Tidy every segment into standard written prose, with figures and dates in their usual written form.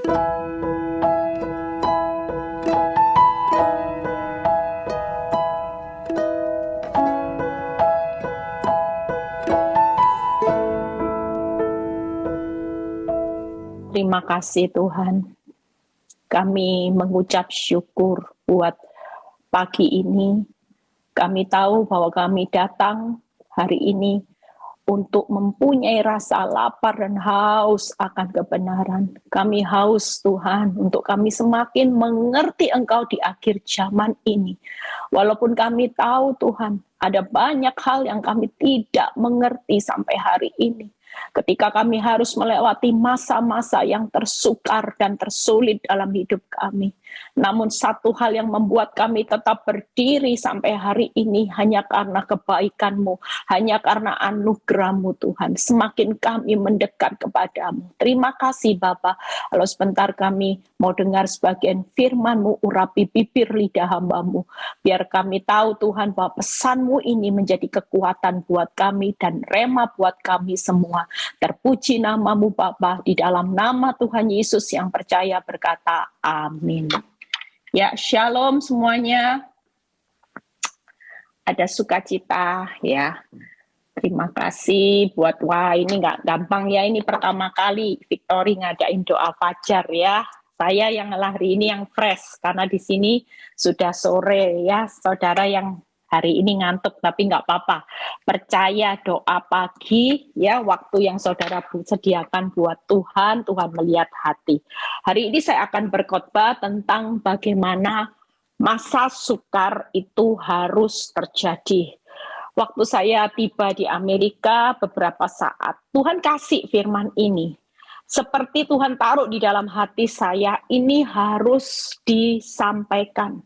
Terima kasih Tuhan. Kami mengucap syukur buat pagi ini. Kami tahu bahwa kami datang hari ini untuk mempunyai rasa lapar dan haus akan kebenaran. Kami haus Tuhan untuk kami semakin mengerti Engkau di akhir zaman ini. Walaupun kami tahu Tuhan, ada banyak hal yang kami tidak mengerti sampai hari ini. Ketika kami harus melewati masa-masa yang tersukar dan tersulit dalam hidup kami. Namun satu hal yang membuat kami tetap berdiri sampai hari ini hanya karena kebaikan-Mu, hanya karena anugerah-Mu Tuhan. Semakin kami mendekat kepadamu. Terima kasih Bapa. Kalau sebentar kami mau dengar sebagian firman-Mu, urapi bibir lidah hamba-Mu. Biar kami tahu Tuhan bahwa pesan-Mu ini menjadi kekuatan buat kami dan rema buat kami semua. Terpuji nama-Mu Bapa, di dalam nama Tuhan Yesus yang percaya berkata amin. Ya, shalom semuanya. Ada sukacita ya. Terima kasih buat ini nggak gampang ya, ini pertama kali Victory ngadain doa fajar ya. Saya yang hari ini yang fresh karena di sini sudah sore ya. Saudara yang hari ini ngantuk tapi nggak apa-apa. Percaya doa pagi ya, waktu yang saudara sediakan buat Tuhan, Tuhan melihat hati. Hari ini saya akan berkhotbah tentang bagaimana masa sukar itu harus terjadi. Waktu saya tiba di Amerika beberapa saat, Tuhan kasih firman ini. Seperti Tuhan taruh di dalam hati saya, ini harus disampaikan.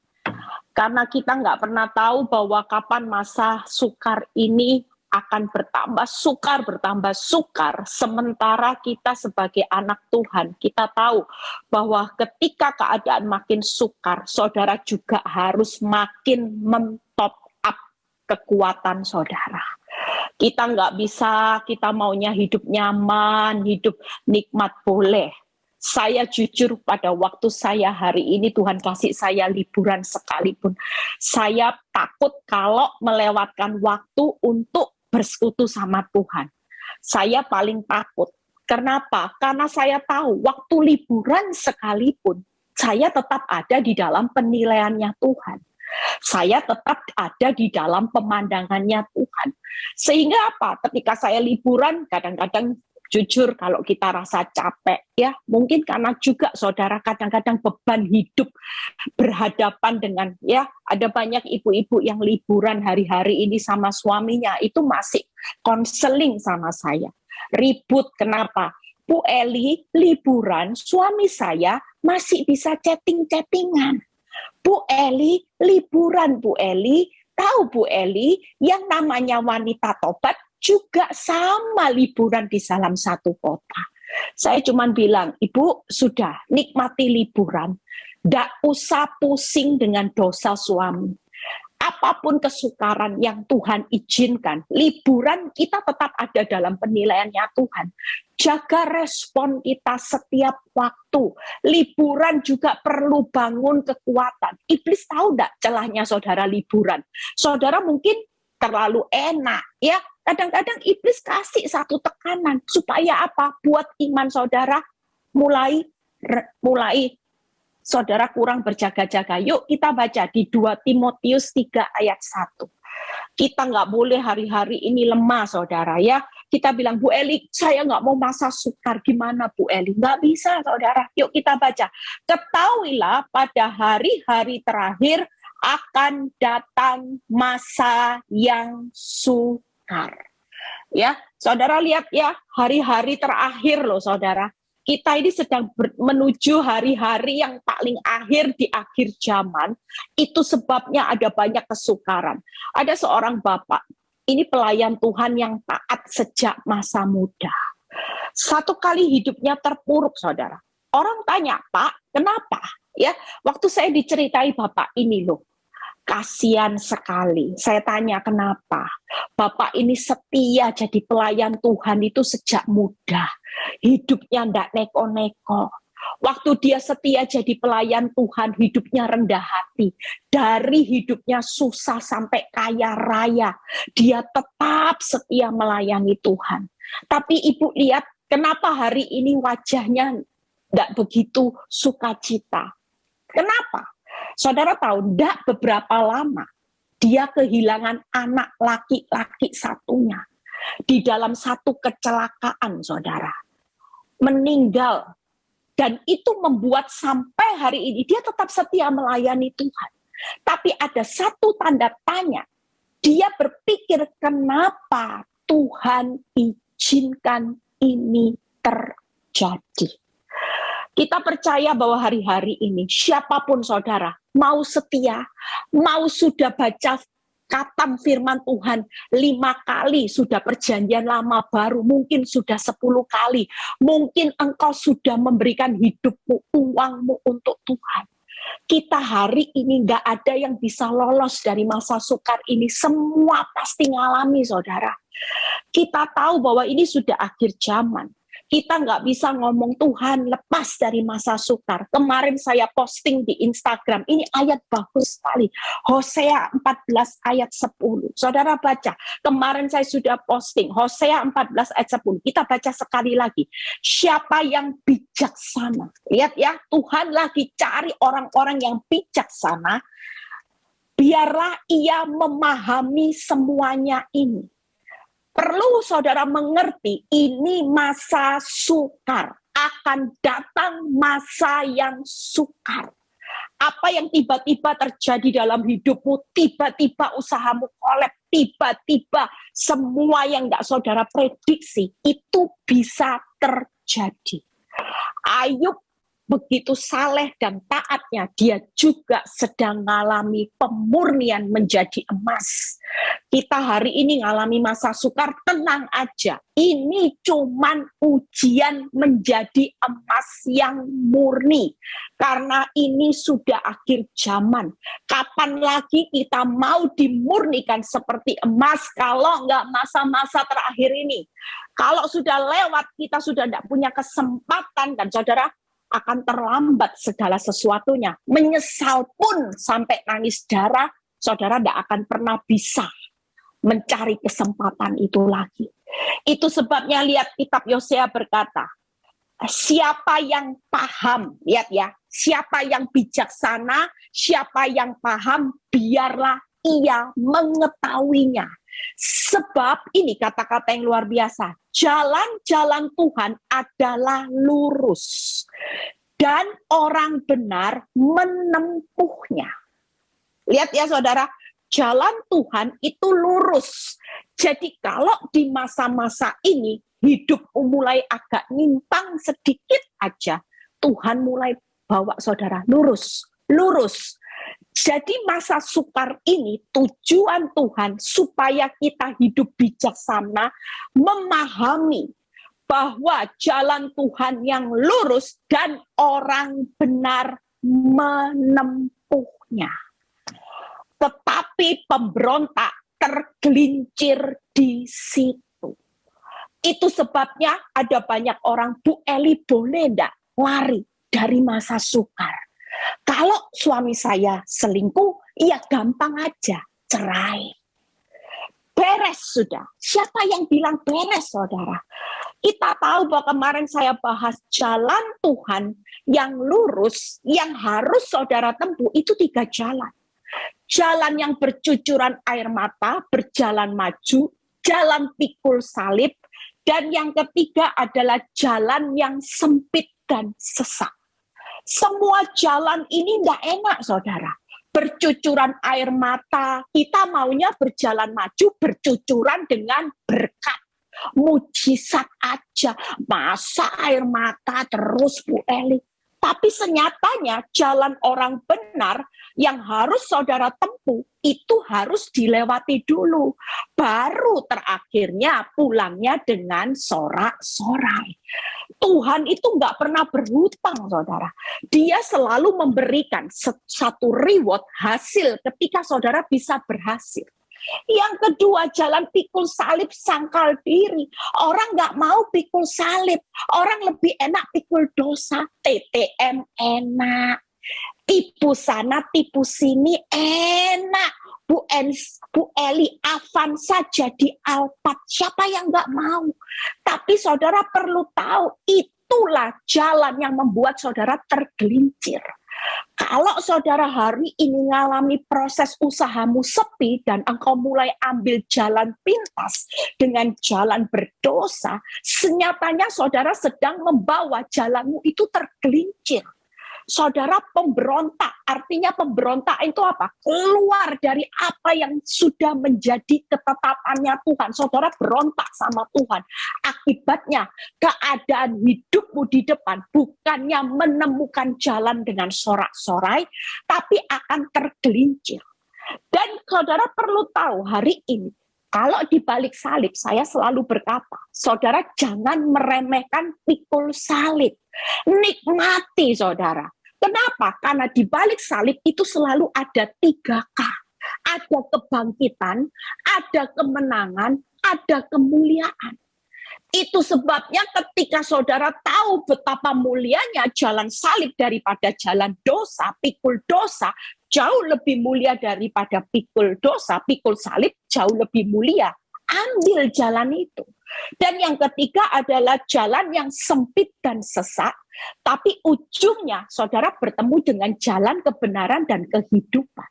Karena kita nggak pernah tahu bahwa kapan masa sukar ini akan bertambah sukar, sementara kita sebagai anak Tuhan, kita tahu bahwa ketika keadaan makin sukar, saudara juga harus makin mentop up kekuatan saudara. Kita nggak bisa, kita maunya hidup nyaman, hidup nikmat boleh. Saya jujur pada waktu saya hari ini Tuhan kasih saya liburan sekalipun. Saya takut kalau melewatkan waktu untuk bersekutu sama Tuhan. Saya paling takut. Kenapa? Karena saya tahu waktu liburan sekalipun, saya tetap ada di dalam penilaiannya Tuhan. Saya tetap ada di dalam pemandangannya Tuhan. Sehingga apa? Ketika saya liburan, kadang-kadang jujur kalau kita rasa capek ya, mungkin karena juga saudara kadang-kadang beban hidup berhadapan dengan ya, ada banyak ibu-ibu yang liburan hari-hari ini sama suaminya itu masih konseling sama saya. Ribut kenapa? Bu Eli liburan, suami saya masih bisa chatting-chattingan. Bu Eli liburan, Bu Eli, tahu Bu Eli yang namanya wanita tobat juga sama liburan di dalam satu kota. Saya cuma bilang, Ibu sudah nikmati liburan, nggak usah pusing dengan dosa suami. Apapun kesukaran yang Tuhan izinkan, liburan kita tetap ada dalam penilaiannya Tuhan. Jaga respon kita setiap waktu. Liburan juga perlu bangun kekuatan. Iblis tahu enggak celahnya saudara liburan? Saudara mungkin terlalu enak, ya. Kadang-kadang iblis kasih satu tekanan supaya apa? Buat iman saudara mulai saudara kurang berjaga-jaga. Yuk kita baca di 2 Timotius 3 ayat 1. Kita nggak boleh hari-hari ini lemah saudara ya. Kita bilang, Bu Eli, saya nggak mau masa sukar. Gimana Bu Eli? Nggak bisa saudara. Yuk kita baca. Ketahuilah pada hari-hari terakhir akan datang masa yang sukar. Ya, saudara lihat ya, hari-hari terakhir loh saudara. Kita ini sedang menuju hari-hari yang paling akhir di akhir zaman. Itu sebabnya ada banyak kesukaran. Ada seorang bapak, ini pelayan Tuhan yang taat sejak masa muda. Satu kali hidupnya terpuruk, saudara. Orang tanya, Pak, kenapa? Ya, waktu saya diceritai bapak ini loh, kasihan sekali. Saya tanya kenapa? Bapak ini setia jadi pelayan Tuhan itu sejak muda. Hidupnya ndak neko-neko. Waktu dia setia jadi pelayan Tuhan, hidupnya rendah hati. Dari hidupnya susah sampai kaya raya, dia tetap setia melayani Tuhan. Tapi Ibu lihat, kenapa hari ini wajahnya tidak begitu sukacita? Kenapa? Saudara tahu, tidak beberapa lama, dia kehilangan anak laki-laki satunya. Di dalam satu kecelakaan, saudara. Meninggal. Dan itu membuat sampai hari ini dia tetap setia melayani Tuhan. Tapi ada satu tanda tanya. Dia berpikir kenapa Tuhan izinkan ini terjadi. Kita percaya bahwa hari-hari ini siapapun saudara, mau setia, mau sudah baca katam firman Tuhan 5 kali, sudah perjanjian lama baru, mungkin sudah 10 kali, mungkin engkau sudah memberikan hidupmu, uangmu untuk Tuhan. Kita hari ini nggak ada yang bisa lolos dari masa sukar ini, semua pasti ngalami saudara. Kita tahu bahwa ini sudah akhir zaman. Kita nggak bisa ngomong Tuhan lepas dari masa sukar. Kemarin saya posting di Instagram, ini ayat bagus sekali. Hosea 14 ayat 10. Saudara baca, kemarin saya sudah posting, Hosea 14 ayat 10. Kita baca sekali lagi. Siapa yang bijaksana? Lihat ya, Tuhan lagi cari orang-orang yang bijaksana. Biarlah ia memahami semuanya ini. Perlu saudara mengerti, ini masa sukar. Akan datang masa yang sukar. Apa yang tiba-tiba terjadi dalam hidupmu, tiba-tiba usahamu kolap, tiba-tiba semua yang tidak saudara prediksi, itu bisa terjadi. Ayub begitu saleh dan taatnya, dia juga sedang mengalami pemurnian menjadi emas. Kita hari ini mengalami masa sukar, tenang aja. Ini cuman ujian menjadi emas yang murni. Karena ini sudah akhir zaman. Kapan lagi kita mau dimurnikan seperti emas kalau nggak masa-masa terakhir ini? Kalau sudah lewat, kita sudah tidak punya kesempatan, dan saudara, akan terlambat segala sesuatunya. Menyesal pun sampai nangis darah, saudara tidak akan pernah bisa mencari kesempatan itu lagi. Itu sebabnya lihat kitab Yosea berkata, siapa yang paham, lihat ya, siapa yang bijaksana, siapa yang paham, biarlah ia mengetahuinya. Sebab ini kata-kata yang luar biasa. Jalan-jalan Tuhan adalah lurus. Dan orang benar menempuhnya. Lihat ya saudara, jalan Tuhan itu lurus. Jadi kalau di masa-masa ini, hidupmu mulai agak nyimpang sedikit aja, Tuhan mulai bawa saudara lurus. Lurus. Jadi masa sukar ini tujuan Tuhan supaya kita hidup bijaksana, memahami bahwa jalan Tuhan yang lurus dan orang benar menempuhnya. Tetapi pemberontak tergelincir di situ. Itu sebabnya ada banyak orang, Bu Eli boleh enggak lari dari masa sukar? Kalau suami saya selingkuh, ya gampang aja, cerai. Beres sudah. Siapa yang bilang beres, saudara? Kita tahu bahwa kemarin saya bahas jalan Tuhan yang lurus, yang harus saudara tempuh, itu 3 jalan. Jalan yang bercucuran air mata, berjalan maju, jalan pikul salib, dan yang ketiga adalah jalan yang sempit dan sesak. Semua jalan ini tidak enak, saudara. Bercucuran air mata, kita maunya berjalan maju, bercucuran dengan berkat. Mujizat aja, masa air mata terus Bu Eli. Tapi senyatanya jalan orang benar yang harus saudara tempuh, itu harus dilewati dulu. Baru terakhirnya pulangnya dengan sorak-sorai. Tuhan itu nggak pernah berhutang, saudara. Dia selalu memberikan satu reward, hasil ketika saudara bisa berhasil. Yang kedua, jalan pikul salib sangkal diri. Orang nggak mau pikul salib. Orang lebih enak pikul dosa. TTM enak. Tipu sana, tipu sini enak. Bu Eli Avanza jadi Alphard. Siapa yang nggak mau? Tapi saudara perlu tahu, itulah jalan yang membuat saudara tergelincir. Kalau saudara hari ini mengalami proses usahamu sepi dan engkau mulai ambil jalan pintas dengan jalan berdosa, senyatanya saudara sedang membawa jalanmu itu tergelincir. Saudara pemberontak, artinya pemberontak itu apa? Keluar dari apa yang sudah menjadi ketetapannya Tuhan. Saudara berontak sama Tuhan. Akibatnya keadaan hidupmu di depan bukannya menemukan jalan dengan sorak-sorai, tapi akan tergelincir. Dan saudara perlu tahu hari ini, kalau di balik salib, saya selalu berkata, saudara jangan meremehkan pikul salib. Nikmati saudara. Kenapa? Karena di balik salib itu selalu ada 3K. Ada kebangkitan, ada kemenangan, ada kemuliaan. Itu sebabnya ketika saudara tahu betapa mulianya jalan salib daripada jalan dosa, pikul dosa, jauh lebih mulia daripada pikul dosa, pikul salib jauh lebih mulia. Ambil jalan itu. Dan yang ketiga adalah jalan yang sempit dan sesak, tapi ujungnya saudara bertemu dengan jalan kebenaran dan kehidupan.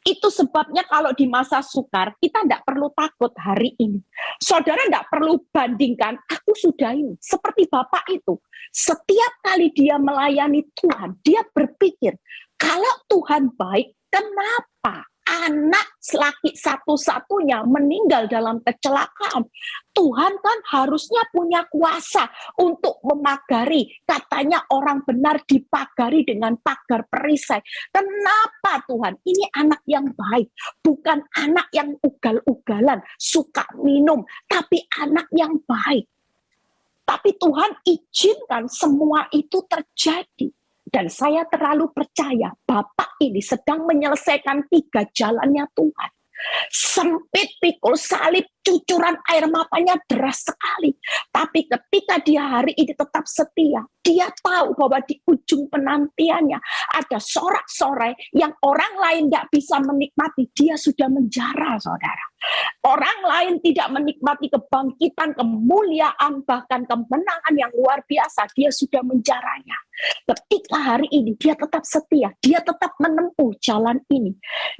Itu sebabnya kalau di masa sukar, kita tidak perlu takut hari ini. Saudara tidak perlu bandingkan, aku sudah ini. Seperti Bapak itu, setiap kali dia melayani Tuhan, dia berpikir, kalau Tuhan baik, kenapa anak laki satu-satunya meninggal dalam kecelakaan? Tuhan kan harusnya punya kuasa untuk memagari. Katanya orang benar dipagari dengan pagar perisai. Kenapa Tuhan? Ini anak yang baik. Bukan anak yang ugal-ugalan, suka minum. Tapi anak yang baik. Tapi Tuhan izinkan semua itu terjadi. Dan saya terlalu percaya Bapak ini sedang menyelesaikan 3 jalannya Tuhan. Sempit pikul salib, cucuran air matanya deras sekali. Tapi ketika dia hari ini tetap setia, dia tahu bahwa di ujung penantiannya ada sorak-sorai yang orang lain tidak bisa menikmati. Dia sudah menjara, saudara. Orang lain tidak menikmati kebangkitan, kemuliaan, bahkan kemenangan yang luar biasa. Dia sudah menjaranya. Ketika hari ini dia tetap setia, dia tetap menempuh jalan ini.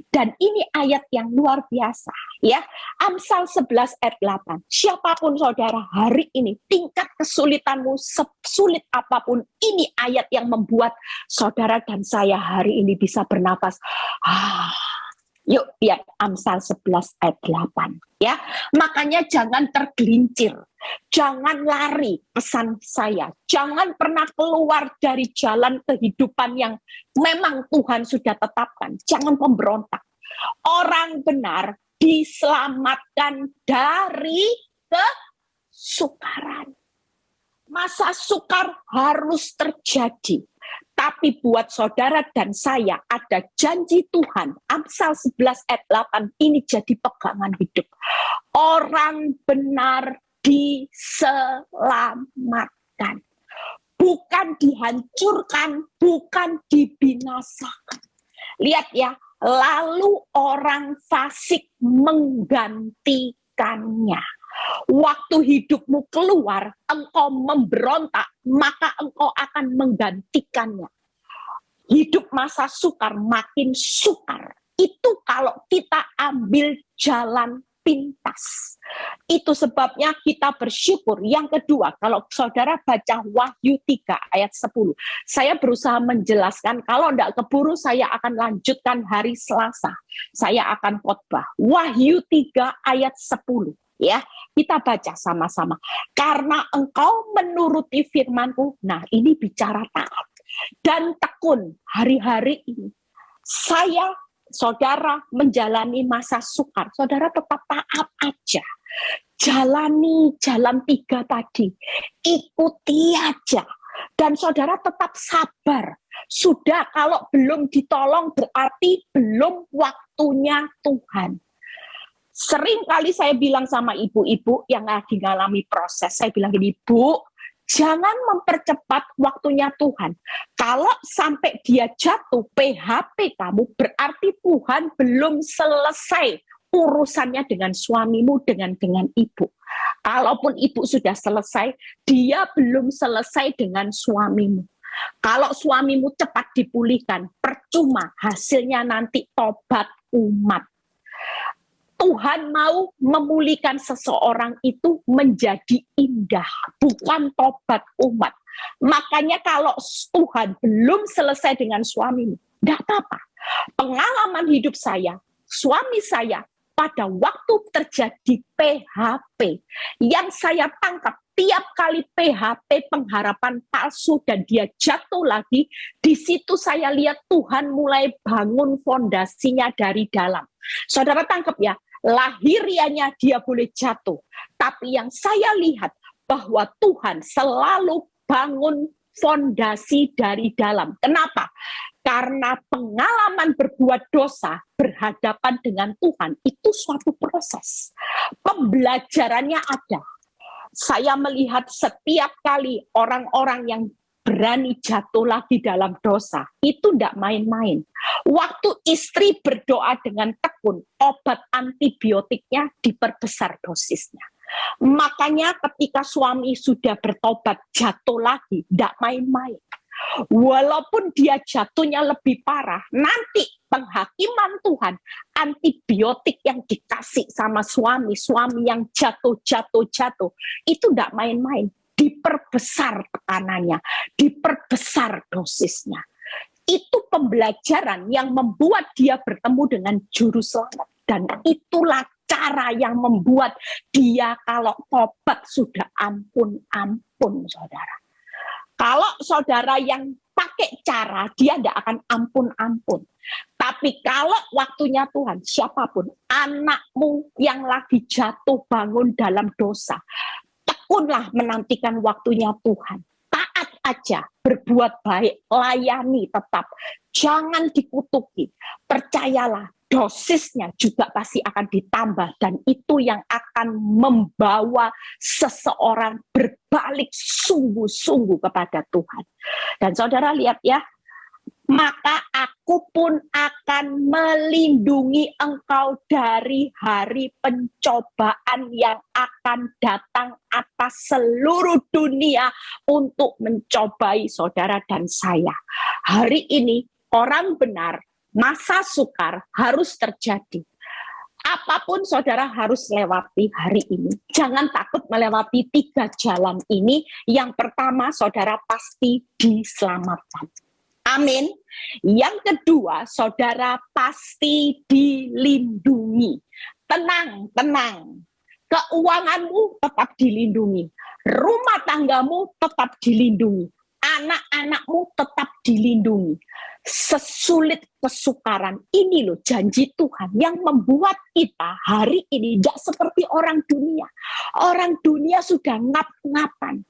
Dan ini ayat yang luar biasa, ya. Amsal 11 ayat 8. Siapapun saudara hari ini, tingkat kesulitanmu sesulit apapun, ini ayat yang membuat saudara dan saya hari ini bisa bernapas. Yuk lihat Amsal 11 ayat 8. Ya, makanya jangan tergelincir. Jangan lari, pesan saya. Jangan pernah keluar dari jalan kehidupan yang memang Tuhan sudah tetapkan. Jangan pemberontak. Orang benar diselamatkan dari kesukaran. Masa sukar harus terjadi. Tapi buat saudara dan saya ada janji Tuhan. Amsal 11 ayat 8 ini jadi pegangan hidup. Orang benar diselamatkan. Bukan dihancurkan, bukan dibinasakan. Lihat ya, lalu orang fasik menggantikannya. Waktu hidupmu keluar, engkau memberontak, maka engkau akan menggantikannya. Hidup masa sukar makin sukar. Itu kalau kita ambil jalan pintas. Itu sebabnya kita bersyukur. Yang kedua, kalau saudara baca Wahyu 3 ayat 10. Saya berusaha menjelaskan, kalau tidak keburu saya akan lanjutkan hari Selasa. Saya akan khotbah. Wahyu 3 ayat 10. Ya, kita baca sama-sama. Karena engkau menuruti firman-Ku, nah ini bicara taat dan tekun hari-hari ini. Saya, saudara menjalani masa sukar, saudara tetap taat aja. Jalani jalan 3 tadi, ikuti aja. Dan saudara tetap sabar. Sudah, kalau belum ditolong berarti belum waktunya Tuhan. Sering kali saya bilang sama ibu-ibu yang lagi ngalami proses, saya bilang gini, Bu, jangan mempercepat waktunya Tuhan. Kalau sampai dia jatuh, PHP kamu, berarti Tuhan belum selesai urusannya dengan suamimu, dengan ibu. Kalaupun ibu sudah selesai, dia belum selesai dengan suamimu. Kalau suamimu cepat dipulihkan, percuma, hasilnya nanti tobat umat. Tuhan mau memulihkan seseorang itu menjadi indah, bukan tobat umat. Makanya kalau Tuhan belum selesai dengan suamimu, tidak apa-apa. Pengalaman hidup saya, suami saya, pada waktu terjadi PHP, yang saya tangkap tiap kali PHP pengharapan palsu dan dia jatuh lagi, di situ saya lihat Tuhan mulai bangun fondasinya dari dalam. Saudara tangkap ya, lahirianya dia boleh jatuh, tapi yang saya lihat bahwa Tuhan selalu bangun fondasi dari dalam. Kenapa? Karena pengalaman berbuat dosa berhadapan dengan Tuhan itu suatu proses. Pembelajarannya ada. Saya melihat setiap kali orang-orang yang berani jatuh lagi dalam dosa, itu tidak main-main. Waktu istri berdoa dengan tekun, obat antibiotiknya diperbesar dosisnya. Makanya ketika suami sudah bertobat jatuh lagi, tidak main-main. Walaupun dia jatuhnya lebih parah, nanti penghakiman Tuhan, antibiotik yang dikasih sama suami yang jatuh, itu tidak main-main. Diperbesar tekanannya, diperbesar dosisnya. Itu pembelajaran yang membuat dia bertemu dengan juru selamat. Dan itulah cara yang membuat dia kalau tobat sudah ampun, saudara. Kalau saudara yang pakai cara, dia tidak akan ampun. Tapi kalau waktunya Tuhan, siapapun, anakmu yang lagi jatuh bangun dalam dosa, tekunlah menantikan waktunya Tuhan. Taat aja, berbuat baik, layani tetap. Jangan dikutuki. Percayalah, dosisnya juga pasti akan ditambah. Dan itu yang akan membawa seseorang berbalik sungguh-sungguh kepada Tuhan. Dan saudara lihat ya, maka aku pun akan melindungi engkau dari hari pencobaan yang akan datang atas seluruh dunia untuk mencobai saudara dan saya. Hari ini orang benar, masa sukar harus terjadi. Apapun saudara harus lewati hari ini. Jangan takut melewati 3 jalan ini. Yang pertama, saudara pasti diselamatkan. Amin. Yang kedua, saudara pasti dilindungi. Tenang. Keuanganmu tetap dilindungi. Rumah tanggamu tetap dilindungi. Anak-anakmu tetap dilindungi. Sesulit kesukaran, ini loh janji Tuhan yang membuat kita hari ini tidak seperti orang dunia. Orang dunia sudah ngap-ngapan.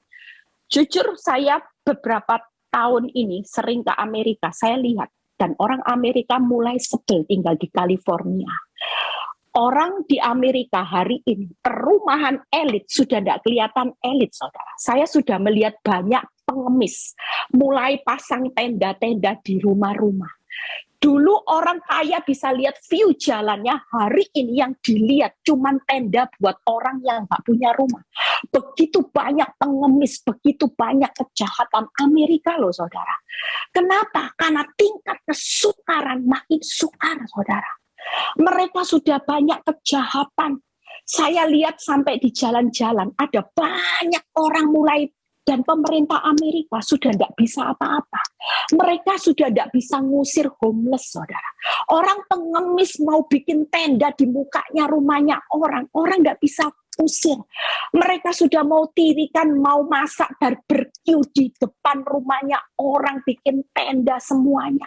Jujur saya beberapa tahun ini sering ke Amerika, saya lihat, dan orang Amerika mulai sebel tinggal di California. Orang di Amerika hari ini, perumahan elit sudah tidak kelihatan elit, saudara. Saya sudah melihat banyak pengemis, mulai pasang tenda-tenda di rumah-rumah. Dulu orang kaya bisa lihat view jalannya, hari ini yang dilihat cuma tenda buat orang yang nggak punya rumah. Begitu banyak pengemis, begitu banyak kejahatan Amerika loh saudara. Kenapa? Karena tingkat kesukaran makin sukar saudara. Mereka sudah banyak kejahatan. Saya lihat sampai di jalan-jalan ada banyak orang mulai. Dan pemerintah Amerika sudah tidak bisa apa-apa. Mereka sudah tidak bisa ngusir homeless, saudara. Orang pengemis mau bikin tenda di mukanya rumahnya orang tidak bisa usir. Mereka sudah mau tirikan, mau masak barbecue di depan rumahnya orang, bikin tenda semuanya.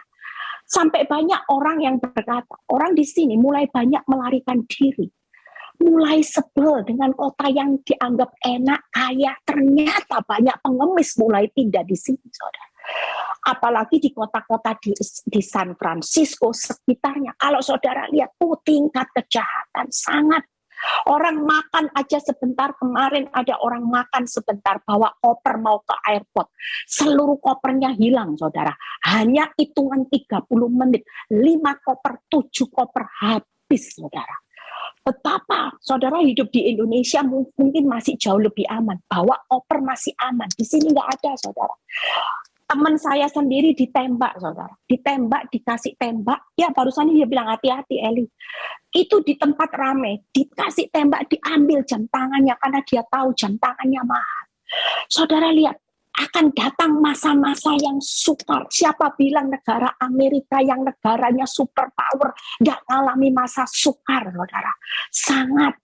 Sampai banyak orang yang berkata, orang di sini mulai banyak melarikan diri. Mulai sebel dengan kota yang dianggap enak, kaya, ternyata banyak pengemis mulai pindah di sini, saudara. Apalagi di kota-kota di San Francisco sekitarnya. Kalau saudara lihat, tingkat kejahatan sangat Orang makan aja sebentar, kemarin ada orang makan sebentar, bawa koper mau ke airport. Seluruh kopernya hilang, saudara. Hanya hitungan 30 menit, 5 koper, 7 koper habis, saudara. Betapa saudara hidup di Indonesia mungkin masih jauh lebih aman. Bawa koper masih aman. Di sini nggak ada, saudara. Teman saya sendiri ditembak, saudara. Ditembak, dikasih tembak. Ya barusan dia bilang, hati-hati Eli. Itu di tempat rame, dikasih tembak, diambil jam tangannya karena dia tahu jam tangannya mahal. Saudara lihat, akan datang masa-masa yang sukar. Siapa bilang negara Amerika yang negaranya superpower nggak mengalami masa sukar, saudara? Sangat.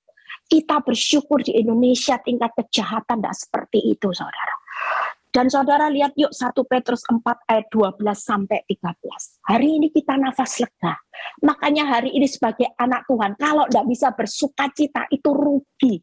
Kita bersyukur di Indonesia tingkat kejahatan tidak seperti itu, saudara. Dan saudara lihat yuk 1 Petrus 4 ayat 12 sampai 13. Hari ini kita nafas lega. Makanya hari ini sebagai anak Tuhan, kalau tidak bisa bersukacita itu rugi.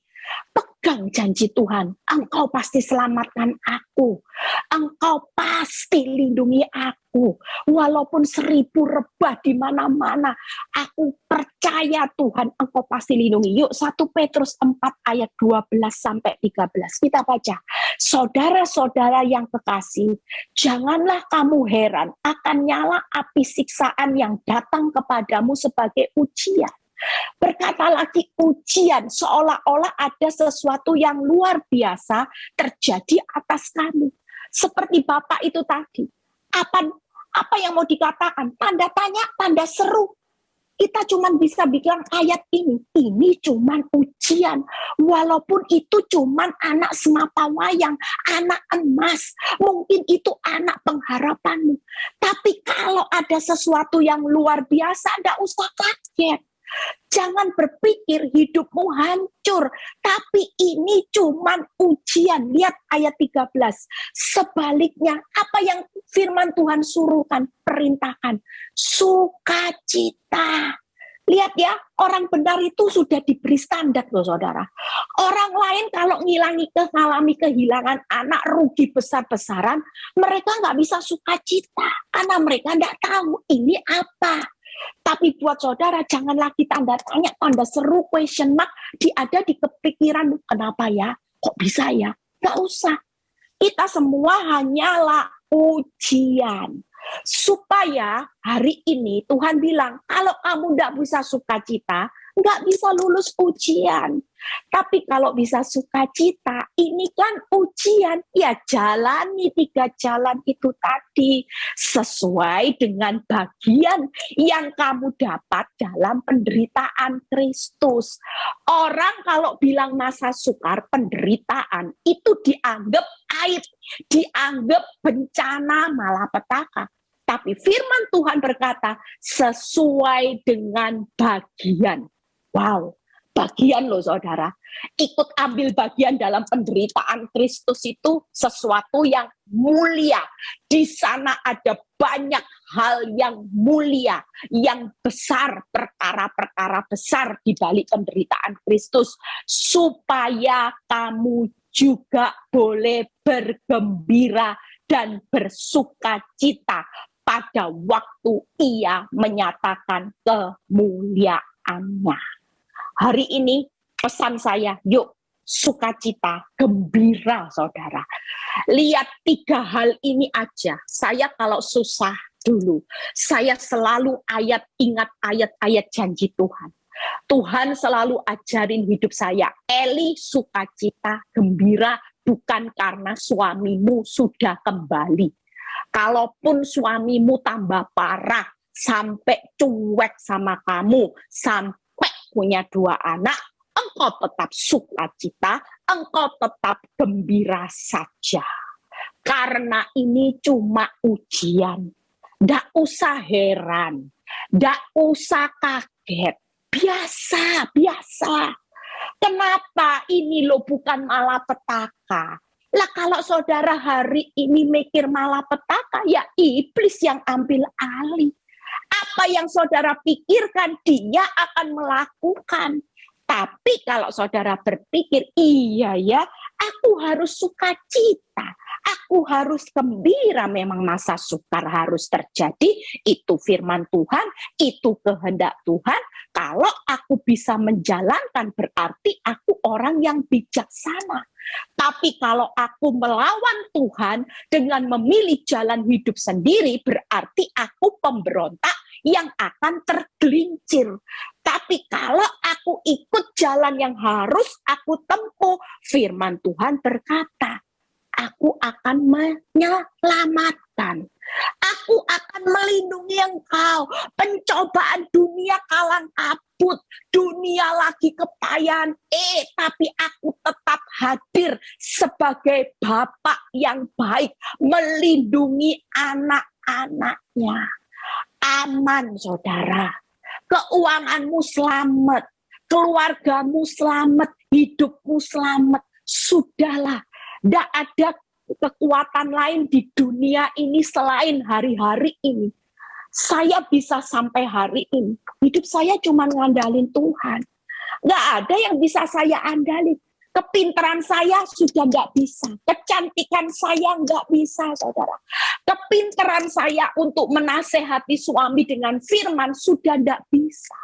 Pegang janji Tuhan, Engkau pasti selamatkan aku. Engkau pasti lindungi aku. Walaupun 1000 rebah di mana-mana, aku percaya Tuhan, Engkau pasti lindungi. Yuk 1 Petrus 4 ayat 12 sampai 13. Kita baca. Saudara-saudara yang kekasih, janganlah kamu heran akan nyala api siksaan yang datang kepadamu sebagai ujian. Berkata lagi ujian, seolah-olah ada sesuatu yang luar biasa terjadi atas kamu. Seperti Bapak itu tadi. Apa yang mau dikatakan? Tanda tanya, tanda seru. Kita cuma bisa bilang ayat ini cuma ujian. Walaupun itu cuma anak semata wayang, anak emas. Mungkin itu anak pengharapanmu. Tapi kalau ada sesuatu yang luar biasa, tidak usah kaget. Jangan berpikir hidupmu hancur, tapi ini cuman ujian. Lihat ayat 13. Sebaliknya, apa yang firman Tuhan suruhkan, perintahkan, sukacita. Lihat ya, orang benar itu sudah diberi standar loh saudara. Orang lain kalau mengalami kehilangan anak, rugi besar-besaran, mereka nggak bisa sukacita. Karena mereka nggak tahu ini apa. Tapi buat saudara, jangan lagi tanda tanya, tanda seru, question mark, ada di kepikiran, kenapa ya? Kok bisa ya? Gak usah. Kita semua hanyalah ujian. Supaya hari ini Tuhan bilang, kalau kamu gak bisa sukacita, gak bisa lulus ujian. Tapi kalau bisa sukacita, ini kan ujian. Ya jalani 3 jalan itu tadi. Sesuai dengan bagian yang kamu dapat dalam penderitaan Kristus. Orang kalau bilang masa sukar, penderitaan, itu dianggap aib. Dianggap bencana, malapetaka. Tapi firman Tuhan berkata, sesuai dengan bagian. Wow. Bagian loh saudara, ikut ambil bagian dalam penderitaan Kristus itu sesuatu yang mulia. Di sana ada banyak hal yang mulia, yang besar, perkara-perkara besar di balik penderitaan Kristus, supaya kamu juga boleh bergembira dan bersukacita pada waktu Ia menyatakan kemuliaannya. Hari ini pesan saya, yuk sukacita, gembira saudara. Lihat 3 hal ini aja. Saya kalau susah dulu, saya selalu ingat ayat-ayat janji Tuhan. Tuhan selalu ajarin hidup saya, Eli sukacita, gembira bukan karena suamimu sudah kembali. Kalaupun suamimu tambah parah, sampai cuek sama kamu, sampai punya 2 anak, engkau tetap sukacita, engkau tetap gembira saja. Karena ini cuma ujian. Nggak usah heran, nggak usah kaget. Biasa. Kenapa ini lo bukan malapetaka? Lah kalau saudara hari ini mikir malapetaka, ya iblis yang ambil alih. Apa yang saudara pikirkan, dia akan melakukan. Tapi kalau saudara berpikir, iya ya, aku harus sukacita, aku harus gembira, memang masa sukar harus terjadi, itu firman Tuhan, itu kehendak Tuhan. Kalau aku bisa menjalankan berarti aku orang yang bijaksana. Tapi kalau aku melawan Tuhan dengan memilih jalan hidup sendiri, berarti aku pemberontak yang akan tergelincir. Tapi kalau aku ikut jalan yang harus aku tempuh, firman Tuhan berkata, aku akan menyelamatkan. Aku akan melindungi engkau. Pencobaan dunia kalang kabut. Dunia lagi kepayahan. Tapi aku tetap hadir sebagai Bapak yang baik. Melindungi anak-anaknya. Aman, saudara. Keuanganmu selamat. Keluargamu selamat. Hidupmu selamat. Sudahlah. Tidak ada kekuatan lain di dunia ini selain hari-hari ini. Saya bisa sampai hari ini. Hidup saya cuma ngandalin Tuhan. Nggak ada yang bisa saya andalin. Kepintaran saya sudah nggak bisa. Kecantikan saya nggak bisa, saudara. Kepintaran saya untuk menasehati suami dengan firman sudah nggak bisa.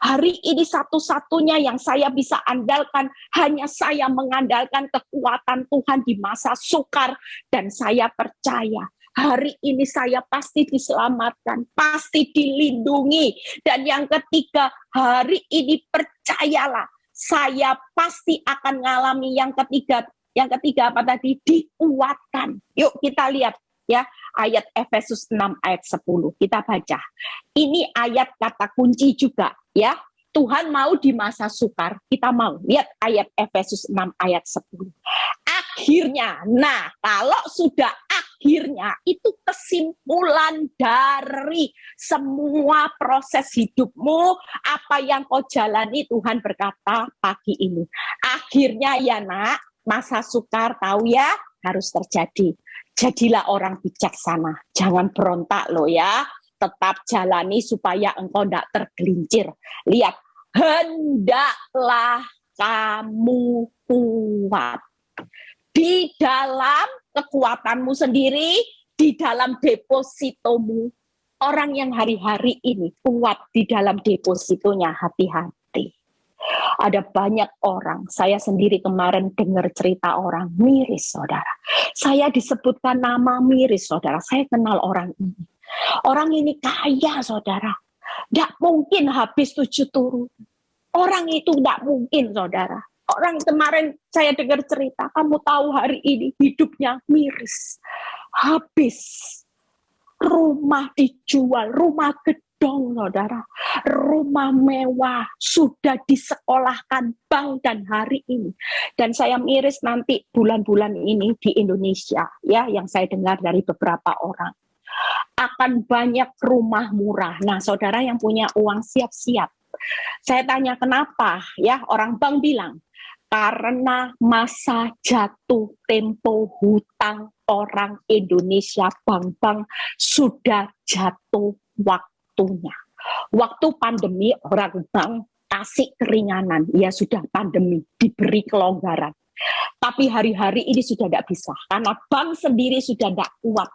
Hari ini satu-satunya yang saya bisa andalkan, hanya saya mengandalkan kekuatan Tuhan di masa sukar. Dan saya percaya, hari ini saya pasti diselamatkan, pasti dilindungi. Dan yang ketiga, hari ini percayalah, saya pasti akan mengalami yang ketiga. Yang ketiga apa tadi? Dikuatkan. Yuk kita lihat ya, ayat Efesus 6 ayat 10. Kita baca. Ini ayat kata kunci juga ya. Tuhan mau di masa sukar, kita mau. Lihat ayat Efesus 6 ayat 10. Akhirnya, nah kalau sudah akhirnya, itu kesimpulan dari semua proses hidupmu, apa yang kau jalani. Tuhan berkata pagi ini, akhirnya ya nak, masa sukar tahu ya, harus terjadi. Jadilah orang bijaksana, jangan berontak loh ya. Tetap jalani supaya engkau tidak tergelincir. Lihat, hendaklah kamu kuat. Di dalam kekuatanmu sendiri, di dalam depositomu. Orang yang hari-hari ini kuat di dalam depositonya, hati-hati. Ada banyak orang, saya sendiri kemarin dengar cerita orang miris, saudara. Saya disebutkan nama miris, saudara. Saya kenal orang ini. Orang ini kaya, saudara. Tidak mungkin habis 7 turun. Orang itu tidak mungkin, saudara. Orang kemarin saya dengar cerita, kamu tahu hari ini hidupnya miris. Habis. Rumah dijual, rumah gedong, saudara. Rumah mewah, sudah disekolahkan bank dan hari ini. Dan saya miris nanti bulan-bulan ini di Indonesia, ya, yang saya dengar dari beberapa orang. Akan banyak rumah murah. Nah, saudara yang punya uang siap-siap. Saya tanya kenapa? Ya, orang bank bilang, karena masa jatuh tempo hutang orang Indonesia, bank-bank sudah jatuh waktunya. Waktu pandemi, orang bank kasih keringanan. Ya sudah pandemi, diberi kelonggaran. Tapi hari-hari ini sudah tidak bisa. Karena bank sendiri sudah tidak kuat.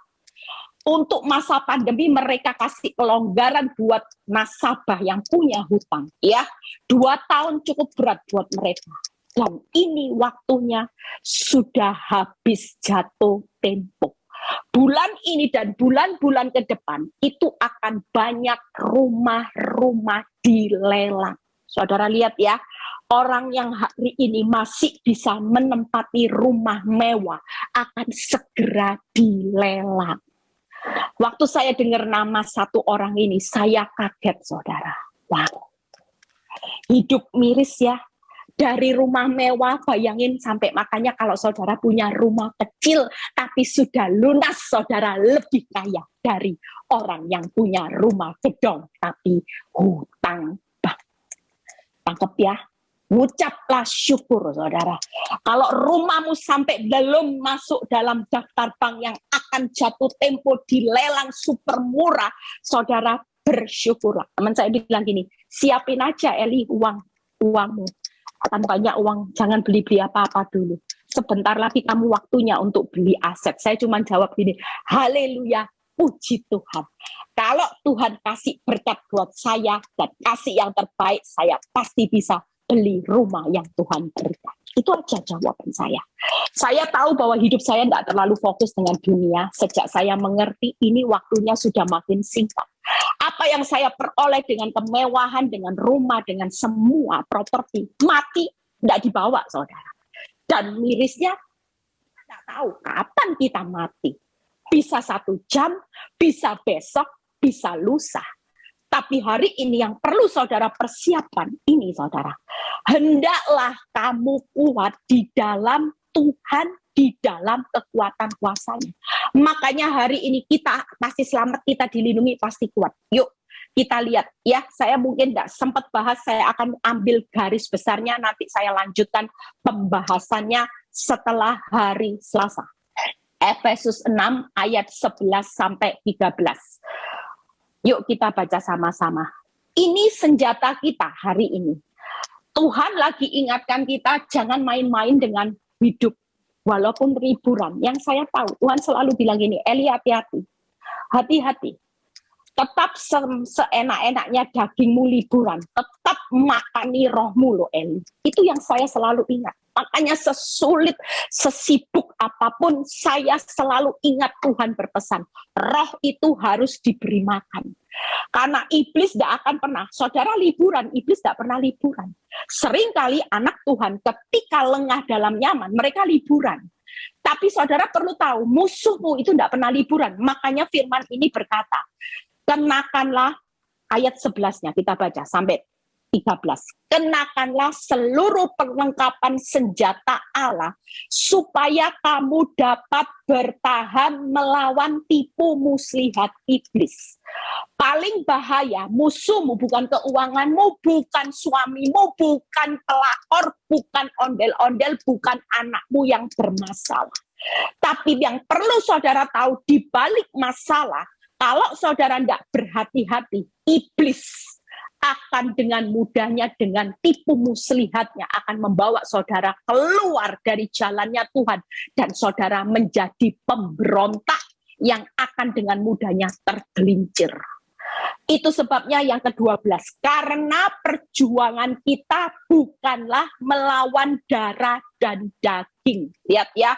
Untuk masa pandemi mereka kasih kelonggaran buat nasabah yang punya hutang. Ya, 2 tahun cukup berat buat mereka. Dan ini waktunya sudah habis jatuh tempo. Bulan ini dan bulan-bulan ke depan itu akan banyak rumah-rumah dilelang. Saudara lihat ya, orang yang hari ini masih bisa menempati rumah mewah akan segera dilelang. Waktu saya dengar nama satu orang ini, saya kaget, saudara. Wow, hidup miris ya. Dari rumah mewah, bayangin sampai makanya kalau saudara punya rumah kecil, tapi sudah lunas, saudara lebih kaya dari orang yang punya rumah gedong, tapi hutang bank. Tangkep ya. Ucaplah syukur, saudara. Kalau rumahmu sampai belum masuk dalam daftar bank yang akan jatuh tempo dilelang super murah, saudara bersyukurlah. Teman saya bilang gini, siapin aja Eli uangmu. Akan banyak uang, jangan beli-beli apa-apa dulu. Sebentar lagi kamu waktunya untuk beli aset. Saya cuma jawab gini, haleluya, puji Tuhan. Kalau Tuhan kasih berkat buat saya dan kasih yang terbaik, saya pasti bisa beli rumah yang Tuhan berikan. Itu aja jawaban saya. Saya tahu bahwa hidup saya tidak terlalu fokus dengan dunia. Sejak saya mengerti ini waktunya sudah makin singkat. Apa yang saya peroleh dengan kemewahan, dengan rumah, dengan semua properti, mati tidak dibawa, saudara. Dan mirisnya, tidak tahu kapan kita mati. Bisa 1 jam, bisa besok, bisa lusa. Tapi hari ini yang perlu saudara persiapkan, ini saudara. Hendaklah kamu kuat di dalam Tuhan, di dalam kekuatan kuasanya. Makanya hari ini kita pasti selamat, kita dilindungi, pasti kuat. Yuk kita lihat ya, saya mungkin tidak sempat bahas, saya akan ambil garis besarnya, nanti saya lanjutkan pembahasannya setelah hari Selasa. Efesus 6 ayat 11 sampai 13. Yuk kita baca sama-sama. Ini senjata kita hari ini. Tuhan lagi ingatkan kita jangan main-main dengan hidup. Walaupun ribuan. Yang saya tahu Tuhan selalu bilang gini, Eli hati-hati. Hati-hati. Tetap seenak-enaknya dagingmu liburan. Tetap makani rohmu loh Eli. Itu yang saya selalu ingat. Makanya sesulit, sesibuk apapun, saya selalu ingat Tuhan berpesan. Roh itu harus diberi makan. Karena iblis tidak akan pernah, saudara liburan, iblis tidak pernah liburan. Seringkali anak Tuhan ketika lengah dalam nyaman, mereka liburan. Tapi saudara perlu tahu, musuhmu itu tidak pernah liburan. Makanya firman ini berkata, kenakanlah ayat 11-nya, kita baca sampai 13. Kenakanlah seluruh perlengkapan senjata Allah supaya kamu dapat bertahan melawan tipu muslihat iblis. Paling bahaya musuhmu bukan keuanganmu, bukan suamimu, bukan pelakor, bukan ondel-ondel, bukan anakmu yang bermasalah. Tapi yang perlu saudara tahu di balik masalah, kalau saudara tidak berhati-hati, iblis akan dengan mudahnya, dengan tipu muslihatnya akan membawa saudara keluar dari jalannya Tuhan. Dan saudara menjadi pemberontak yang akan dengan mudahnya tergelincir. Itu sebabnya yang ke-12. Karena perjuangan kita bukanlah melawan darah dan daging. Lihat ya.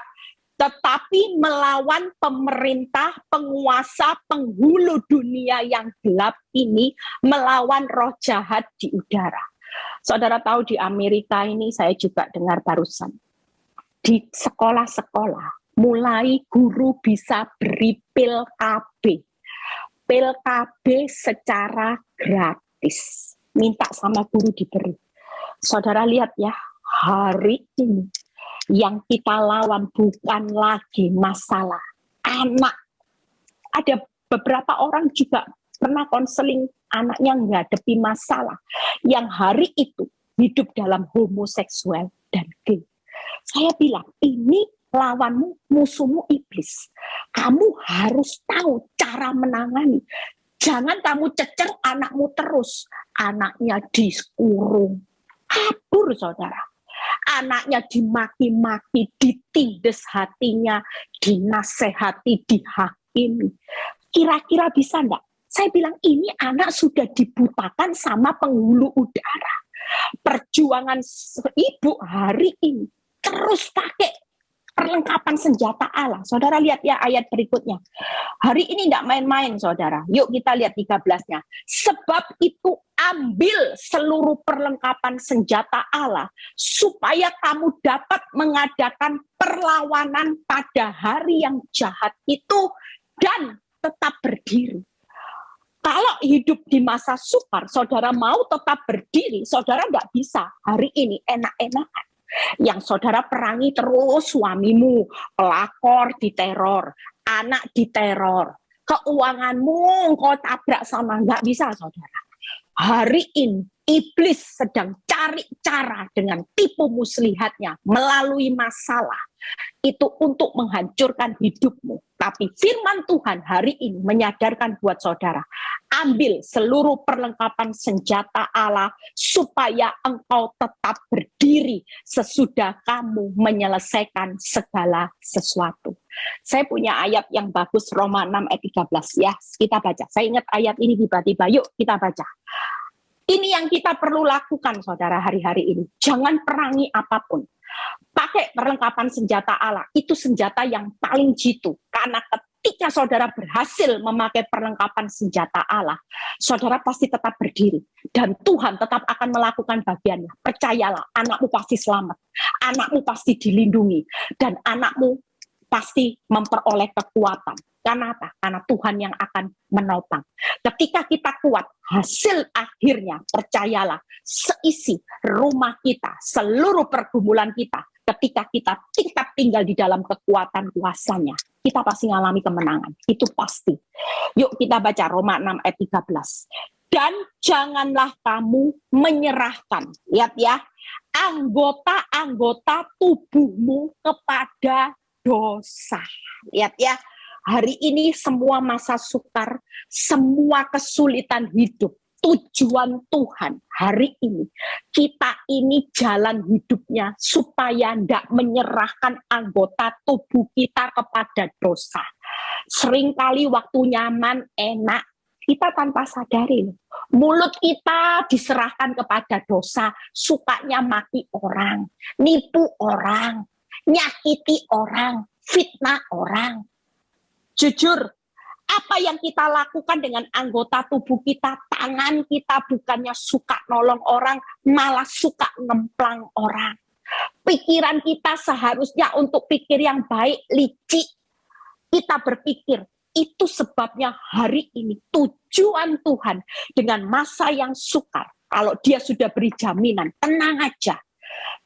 Tetapi melawan pemerintah, penguasa, penghulu dunia yang gelap ini, melawan roh jahat di udara. Saudara tahu di Amerika ini, saya juga dengar barusan, di sekolah-sekolah, mulai guru bisa beri pil KB. Pil KB secara gratis. Minta sama guru diberi. Saudara lihat ya, hari ini, yang kita lawan bukan lagi masalah anak. Ada beberapa orang juga pernah konseling anaknya menghadapi masalah yang hari itu hidup dalam homoseksual dan gay. Saya bilang, ini lawanmu, musuhmu iblis. Kamu harus tahu cara menangani. Jangan kamu cecer anakmu terus. Anaknya dikurung. Kabur saudara. Anaknya dimaki-maki, ditindas hatinya, dinasehati, dihakimi. Kira-kira bisa enggak? Saya bilang ini anak sudah dibutakan sama penghulu udara. Perjuangan ibu hari ini terus pakai perlengkapan senjata Allah. Saudara lihat ya ayat berikutnya. Hari ini tidak main-main saudara. Yuk kita lihat 13-nya. Sebab itu ambil seluruh perlengkapan senjata Allah supaya kamu dapat mengadakan perlawanan pada hari yang jahat itu dan tetap berdiri. Kalau hidup di masa sukar, saudara mau tetap berdiri, saudara nggak bisa hari ini enak-enakan. Yang saudara perangi terus suamimu, pelakor diteror, anak diteror, keuanganmu kau tabrak sama, nggak bisa saudara. Hari ini iblis sedang cari cara dengan tipu muslihatnya melalui masalah itu untuk menghancurkan hidupmu. Tapi firman Tuhan hari ini menyadarkan buat saudara, ambil seluruh perlengkapan senjata Allah supaya engkau tetap berdiri sesudah kamu menyelesaikan segala sesuatu. Saya punya ayat yang bagus, Roma 6 ayat 13 ya. Kita baca. Saya ingat ayat ini tiba-tiba. Yuk kita baca. Ini yang kita perlu lakukan, saudara, hari-hari ini. Jangan perangi apapun. Pakai perlengkapan senjata Allah. Itu senjata yang paling jitu. Karena ketika saudara berhasil memakai perlengkapan senjata Allah, saudara pasti tetap berdiri. Dan Tuhan tetap akan melakukan bagiannya. Percayalah, anakmu pasti selamat. Anakmu pasti dilindungi. Dan anakmu pasti memperoleh kekuatan. Karena apa? Karena Tuhan yang akan menopang. Ketika kita kuat, hasil akhirnya, percayalah, seisi rumah kita, seluruh pergumulan kita, ketika kita tetap tinggal di dalam kekuatan kuasanya, kita pasti mengalami kemenangan. Itu pasti. Yuk kita baca Roma 6 ayat 13. Dan janganlah kamu menyerahkan, lihat ya, anggota-anggota tubuhmu kepada dosa. Lihat ya, hari ini semua masa sukar, semua kesulitan hidup, tujuan Tuhan hari ini, kita ini jalan hidupnya supaya tidak menyerahkan anggota tubuh kita kepada dosa. Seringkali waktu nyaman, enak, kita tanpa sadari, mulut kita diserahkan kepada dosa, sukanya maki orang, nipu orang, nyakiti orang, fitnah orang. Jujur, apa yang kita lakukan dengan anggota tubuh kita, tangan kita bukannya suka nolong orang, malah suka ngemplang orang. Pikiran kita seharusnya untuk pikir yang baik, licik. Kita berpikir, itu sebabnya hari ini tujuan Tuhan dengan masa yang sukar. Kalau dia sudah beri jaminan, tenang aja.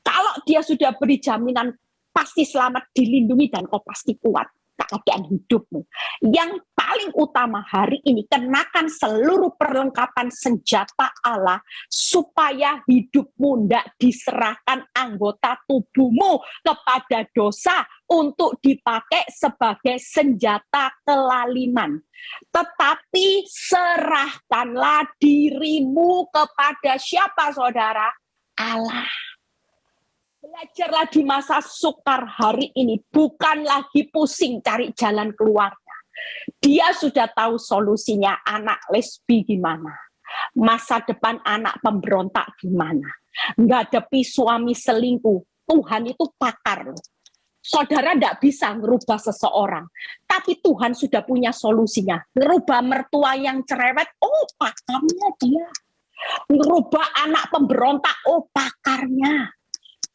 Kalau dia sudah beri jaminan, pasti selamat, dilindungi, dan kau pasti kuat keadaan hidupmu. Yang paling utama hari ini, kenakan seluruh perlengkapan senjata Allah supaya hidupmu tidak diserahkan anggota tubuhmu kepada dosa untuk dipakai sebagai senjata kelaliman. Tetapi serahkanlah dirimu kepada siapa, saudara? Allah. Belajarlah di masa sukar hari ini, bukan lagi pusing cari jalan keluarnya. Dia sudah tahu solusinya, anak lesbi gimana, masa depan anak pemberontak gimana, menghadapi suami selingkuh. Tuhan itu pakar. Saudara tidak bisa merubah seseorang, tapi Tuhan sudah punya solusinya. Merubah mertua yang cerewet, oh pakarnya dia. Merubah anak pemberontak, oh pakarnya.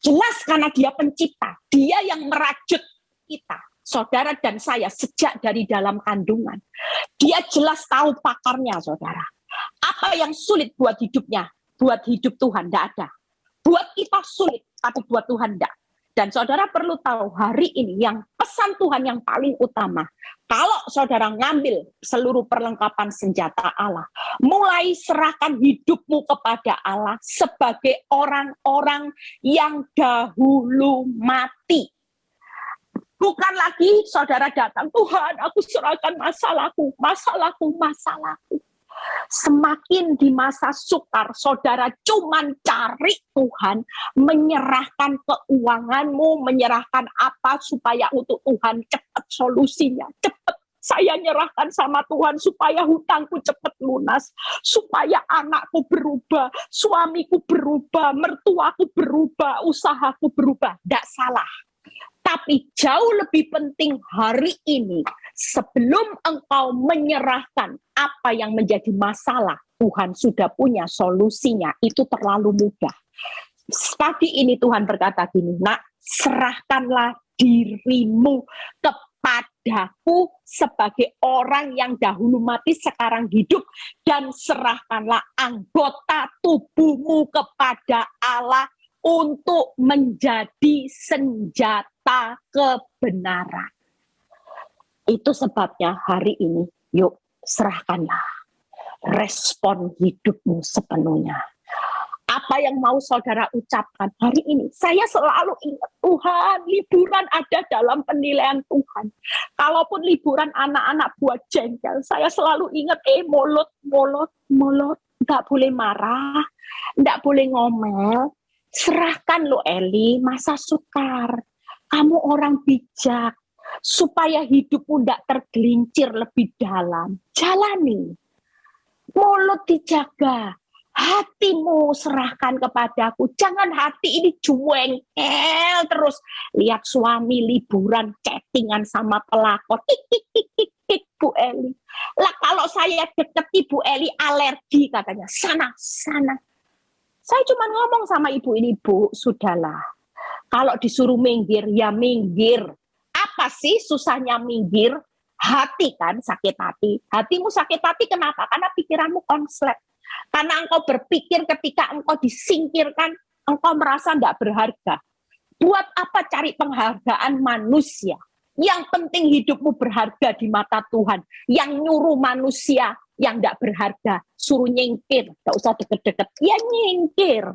Jelas karena dia pencipta, dia yang merajut kita, saudara dan saya, sejak dari dalam kandungan. Dia jelas tahu pakarnya, saudara. Apa yang sulit buat hidupnya, buat hidup Tuhan, tidak ada. Buat kita sulit, tapi buat Tuhan tidak. Dan saudara perlu tahu hari ini yang pesan Tuhan yang paling utama. Kalau saudara ngambil seluruh perlengkapan senjata Allah, mulai serahkan hidupmu kepada Allah sebagai orang-orang yang dahulu mati. Bukan lagi saudara datang, Tuhan aku serahkan masalahku, masalahku, masalahku. Semakin di masa sukar, saudara cuman cari Tuhan, menyerahkan keuanganmu, menyerahkan apa supaya untuk Tuhan cepat solusinya, cepat. Saya nyerahkan sama Tuhan supaya hutangku cepat lunas, supaya anakku berubah, suamiku berubah, mertuaku berubah, usahaku berubah. Tidak salah. Tapi jauh lebih penting hari ini, sebelum engkau menyerahkan apa yang menjadi masalah, Tuhan sudah punya solusinya. Itu terlalu mudah. Pagi ini Tuhan berkata gini, nak, serahkanlah dirimu kepadaku sebagai orang yang dahulu mati sekarang hidup, dan serahkanlah anggota tubuhmu kepada Allah untuk menjadi senjata kebenaran. Itu sebabnya hari ini, yuk serahkanlah respon hidupmu sepenuhnya. Apa yang mau saudara ucapkan hari ini? Saya selalu ingat Tuhan, liburan ada dalam penilaian Tuhan. Kalaupun liburan anak-anak buat jengkel, saya selalu ingat, molot. Nggak boleh marah, nggak boleh ngomel. Serahkan lo Eli, masa sukar. Kamu orang bijak, supaya hidupmu nggak tergelincir lebih dalam. Jalani. Mulut dijaga. Hatimu serahkan kepadaku. Jangan hati ini juengkel terus. Lihat suami liburan chattingan sama pelakor. Ik, Bu Eli. Lah kalau saya deketi Bu Eli alergi katanya. Sana. Saya cuma ngomong sama ibu ini, Bu, sudahlah. Kalau disuruh minggir, ya minggir. Apa sih susahnya minggir? Hati kan sakit hati. Hatimu sakit hati kenapa? Karena pikiranmu konslet. Karena engkau berpikir ketika engkau disingkirkan, engkau merasa tidak berharga. Buat apa cari penghargaan manusia? Yang penting hidupmu berharga di mata Tuhan. Yang nyuruh manusia yang tidak berharga, suruh nyingkir. Tidak usah deket-deket. Ya nyingkir.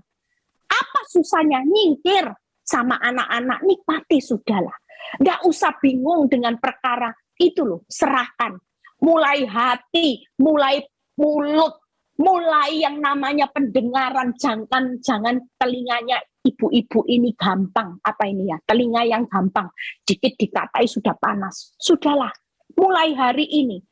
Apa susahnya nyingkir? Sama anak-anak nikmati sudahlah. Tidak usah bingung dengan perkara itu loh. Serahkan. Mulai hati, mulai mulut, mulai yang namanya pendengaran, jangan telinganya ibu-ibu ini gampang. Apa ini ya? Telinga yang gampang. Dikit dikatai sudah panas. Sudahlah. Mulai hari ini.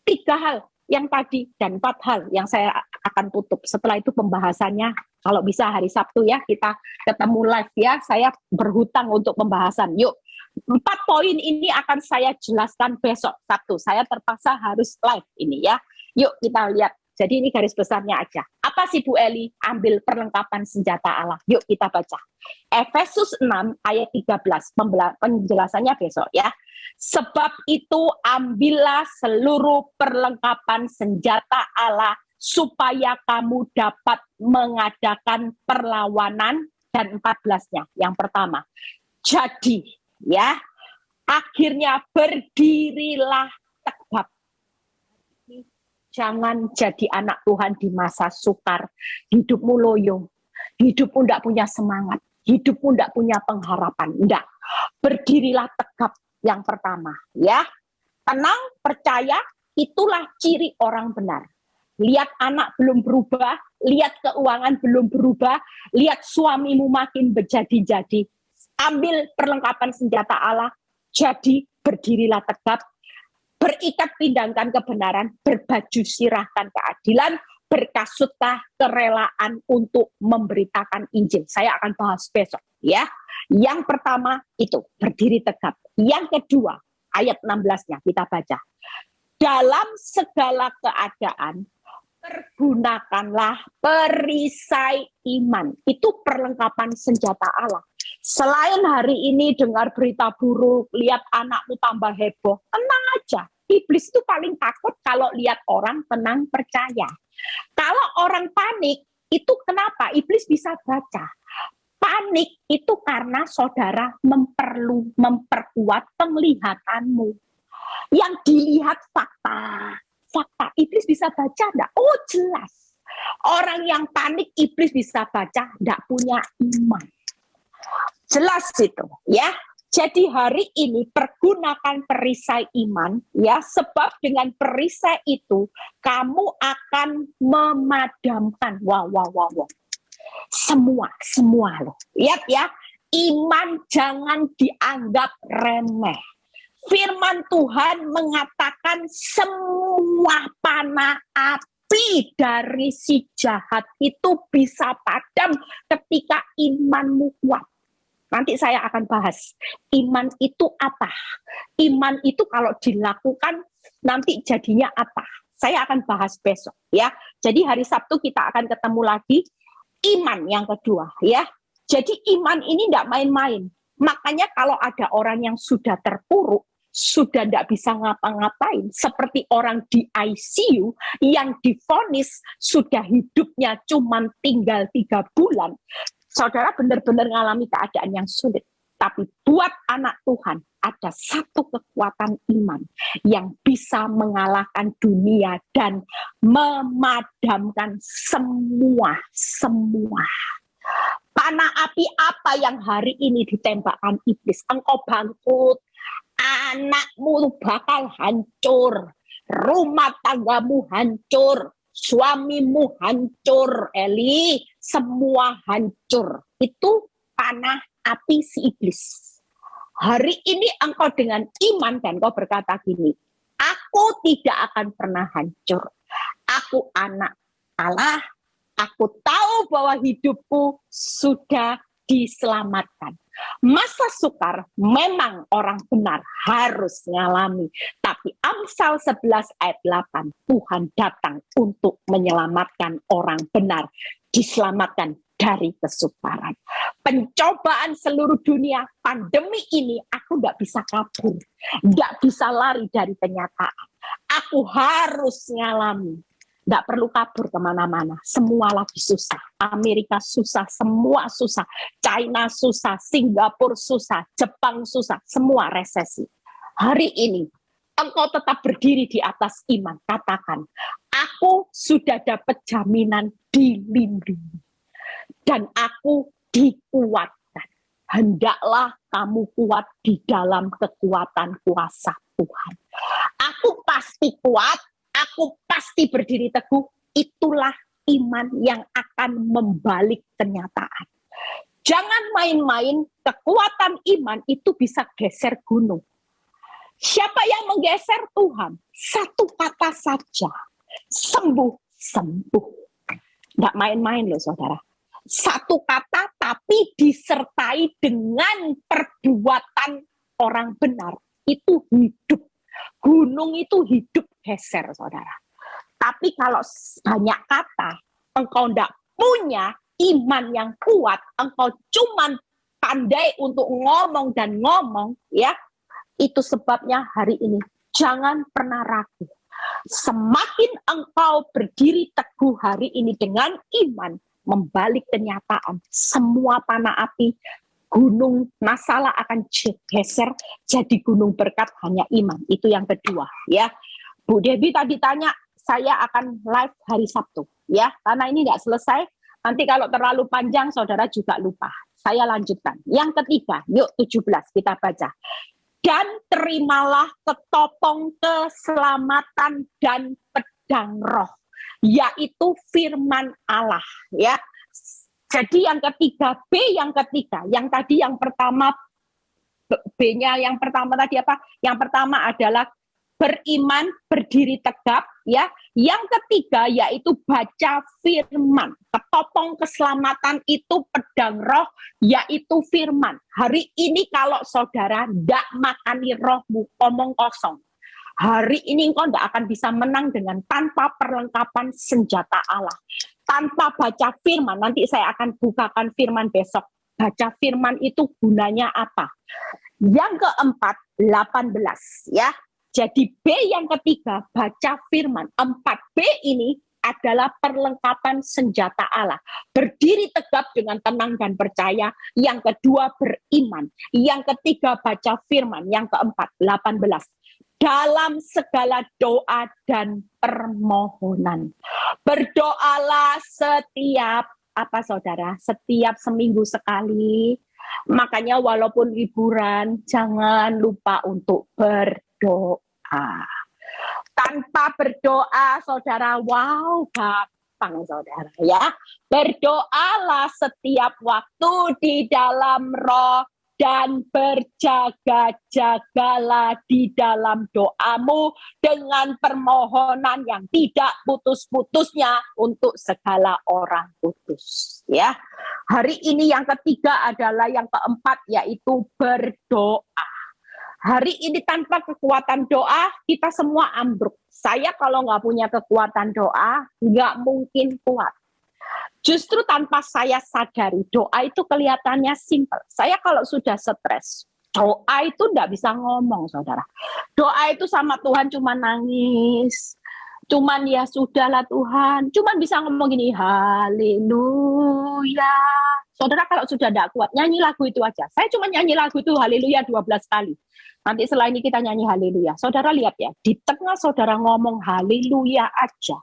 3 hal yang tadi dan 4 hal yang saya akan tutup. Setelah itu pembahasannya, kalau bisa hari Sabtu ya, kita ketemu live ya. Saya berhutang untuk pembahasan. Yuk. 4 poin ini akan saya jelaskan besok Sabtu. Saya terpaksa harus live ini ya. Yuk kita lihat. Jadi ini garis besarnya aja. Apa sih Bu Eli? Ambil perlengkapan senjata Allah. Yuk kita baca. Efesus 6 ayat 13. Penjelasannya besok ya. Sebab itu ambillah seluruh perlengkapan senjata Allah supaya kamu dapat mengadakan perlawanan. Dan 14-nya. Yang pertama. Jadi ya, akhirnya berdirilah tegap. Jangan jadi anak Tuhan di masa sukar. Hidupmu loyo. Hidupmu tidak punya semangat. Hidupmu tidak punya pengharapan. Tidak. Berdirilah tegap yang pertama. Ya, tenang, percaya, itulah ciri orang benar. Lihat anak belum berubah. Lihat keuangan belum berubah. Lihat suamimu makin berjadi-jadi. Ambil perlengkapan senjata Allah. Jadi berdirilah tegap. Berikat pindangkan kebenaran, berbaju sirahkan keadilan, berkasutlah kerelaan untuk memberitakan Injil. Saya akan bahas besok ya. Yang pertama itu berdiri tegap. Yang kedua ayat 16-nya kita baca. Dalam segala keadaan pergunakanlah perisai iman. Itu perlengkapan senjata Allah. Selain hari ini dengar berita buruk, lihat anakmu tambah heboh, tenang aja. Iblis itu paling takut kalau lihat orang tenang percaya. Kalau orang panik, itu kenapa? Iblis bisa baca. Panik itu karena saudara memperkuat penglihatanmu. Yang dilihat fakta. Iblis bisa baca enggak? Oh jelas. Orang yang panik, iblis bisa baca, enggak punya iman. Jelas itu ya. Jadi hari ini pergunakan perisai iman ya, sebab dengan perisai itu kamu akan memadamkan semua loh. Lihat ya, iman jangan dianggap remeh. Firman Tuhan mengatakan semua panah api dari si jahat itu bisa padam ketika imanmu kuat. Nanti saya akan bahas iman itu apa. Iman itu kalau dilakukan nanti jadinya apa. Saya akan bahas besok ya. Jadi hari Sabtu kita akan ketemu lagi. Iman yang kedua ya. Jadi iman ini tidak main-main. Makanya kalau ada orang yang sudah terpuruk, sudah tidak bisa ngapa-ngapain, seperti orang di ICU yang divonis sudah hidupnya cuma tinggal 3 bulan. Saudara benar-benar mengalami keadaan yang sulit. Tapi buat anak Tuhan, ada satu kekuatan iman yang bisa mengalahkan dunia dan memadamkan semua. Panah api apa yang hari ini ditembakkan iblis? Engkau bangkrut, anakmu bakal hancur, rumah tanggamu hancur, suamimu hancur, Eli, semua hancur. Itu panah api si iblis. Hari ini engkau dengan iman dan kau berkata gini, aku tidak akan pernah hancur. Aku anak Allah, aku tahu bahwa hidupku sudah diselamatkan. Masa sukar memang orang benar harus mengalami. Tapi Amsal 11 ayat 8, Tuhan datang untuk menyelamatkan orang benar. Diselamatkan dari kesukaran. Pencobaan seluruh dunia, pandemi ini aku tidak bisa kabur. Tidak bisa lari dari kenyataan. Aku harus mengalami. Tidak perlu kabur kemana-mana. Semua lagi susah. Amerika susah, semua susah. China susah, Singapura susah, Jepang susah. Semua resesi. Hari ini, engkau tetap berdiri di atas iman. Katakan, aku sudah dapat jaminan dilindungi. Dan aku dikuatkan. Hendaklah kamu kuat di dalam kekuatan kuasa Tuhan. Aku pasti kuat. Aku pasti berdiri teguh, itulah iman yang akan membalik kenyataan. Jangan main-main, kekuatan iman itu bisa geser gunung. Siapa yang menggeser? Tuhan. Satu kata saja, sembuh. Nggak main-main loh saudara. Satu kata tapi disertai dengan perbuatan orang benar, itu hidup. Gunung itu hidup geser, saudara. Tapi kalau banyak kata, engkau tidak punya iman yang kuat, engkau cuman pandai untuk ngomong dan ngomong, ya, itu sebabnya hari ini jangan pernah ragu. Semakin engkau berdiri teguh hari ini dengan iman, membalik kenyataan, semua panah api, gunung masalah akan geser jadi gunung berkat hanya iman. Itu yang kedua, ya. Bu Debbie tadi tanya, saya akan live hari Sabtu, ya. Karena ini tidak selesai, nanti kalau terlalu panjang saudara juga lupa. Saya lanjutkan. Yang ketiga, yuk 17 kita baca. Dan terimalah ketopong keselamatan dan pedang roh, yaitu firman Allah, ya. Jadi yang ketiga, B yang ketiga, yang tadi yang pertama, B-nya yang pertama tadi apa? Yang pertama adalah beriman, berdiri tegap, ya. Yang ketiga yaitu baca firman. Ketopong keselamatan itu pedang roh, yaitu firman. Hari ini kalau saudara tidak makani rohmu, omong kosong. Hari ini engkau tidak akan bisa menang dengan tanpa perlengkapan senjata Allah. Tanpa baca firman, nanti saya akan bukakan firman besok. Baca firman itu gunanya apa? Yang keempat, 18, ya. Jadi B yang ketiga, baca firman. 4B ini adalah perlengkapan senjata Allah. Berdiri tegap dengan tenang dan percaya. Yang kedua, beriman. Yang ketiga, baca firman. Yang keempat, 18. Dalam segala doa dan permohonan. Berdoalah setiap, apa saudara? Setiap seminggu sekali. Makanya walaupun liburan, jangan lupa untuk berdoa. Tanpa berdoa, saudara, wow, gampang, saudara, ya. Berdoalah setiap waktu di dalam roh dan berjaga-jagalah di dalam doamu dengan permohonan yang tidak putus-putusnya untuk segala orang kudus, ya. Hari ini yang ketiga adalah yang keempat, yaitu berdoa. Hari ini tanpa kekuatan doa, kita semua ambruk. Saya kalau nggak punya kekuatan doa, nggak mungkin kuat. Justru tanpa saya sadari, doa itu kelihatannya simpel. Saya kalau sudah stres, doa itu nggak bisa ngomong, saudara. Doa itu sama Tuhan cuma nangis. Cuman ya sudahlah Tuhan. Cuman bisa ngomong gini, haleluya. Saudara kalau sudah tidak kuat, nyanyi lagu itu aja. Saya cuma nyanyi lagu itu haleluya 12 kali. Nanti setelah ini kita nyanyi haleluya. Saudara lihat ya, di tengah saudara ngomong haleluya aja,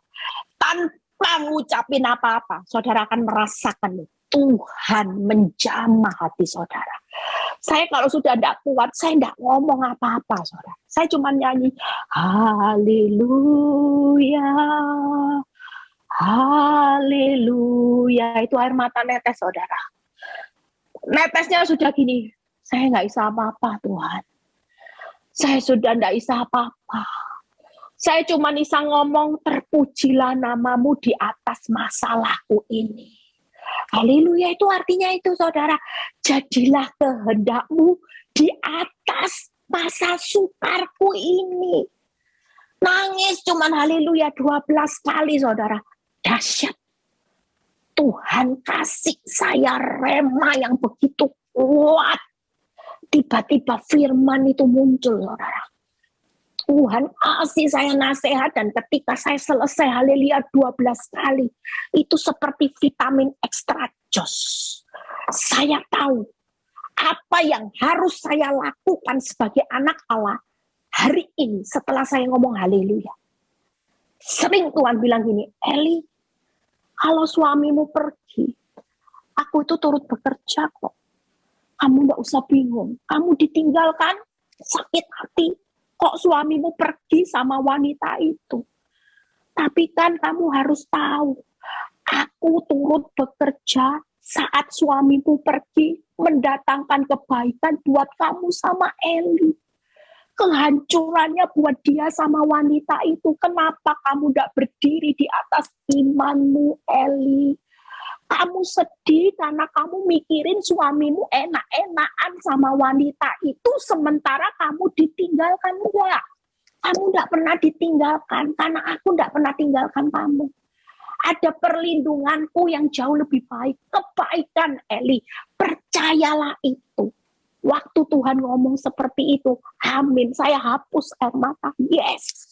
tanpa ngucapin apa-apa, saudara akan merasakan Tuhan menjamah hati saudara. Saya kalau sudah tidak kuat, saya tidak ngomong apa-apa, saudara. Saya cuma nyanyi haleluya. Haleluya, itu air mata netes, saudara. Netesnya sudah gini, saya nggak bisa apa-apa, Tuhan. Saya sudah nggak bisa apa-apa. Saya cuma bisa ngomong, terpujilah namamu di atas masalahku ini. Haleluya itu artinya itu, saudara. Jadilah kehendakmu di atas masa sukarku ini. Nangis cuman haleluya 12 kali, saudara. Dahsyat. Tuhan kasih saya rema yang begitu kuat. Tiba-tiba firman itu muncul, saudara. Tuhan kasih saya nasihat, dan ketika saya selesai haleluya 12 kali, itu seperti vitamin ekstra jos. Saya tahu apa yang harus saya lakukan sebagai anak Allah hari ini setelah saya ngomong haleluya. Sering Tuhan bilang gini, Eli, kalau suamimu pergi, aku itu turut bekerja kok. Kamu gak usah bingung. Kamu ditinggalkan, sakit hati. Kok suamimu pergi sama wanita itu? Tapi kan kamu harus tahu, aku turut bekerja saat suamimu pergi, mendatangkan kebaikan buat kamu sama Eli. Kehancurannya buat dia sama wanita itu. Kenapa kamu tidak berdiri di atas imanmu, Eli? Kamu sedih karena kamu mikirin suamimu enak-enakan sama wanita itu, sementara kamu ditinggalkan. Enggak, kamu tidak pernah ditinggalkan, karena aku tidak pernah tinggalkan kamu. Ada perlindunganku yang jauh lebih baik, kebaikan Eli. Percayalah itu. Waktu Tuhan ngomong seperti itu, amin, saya hapus air mata. Yes,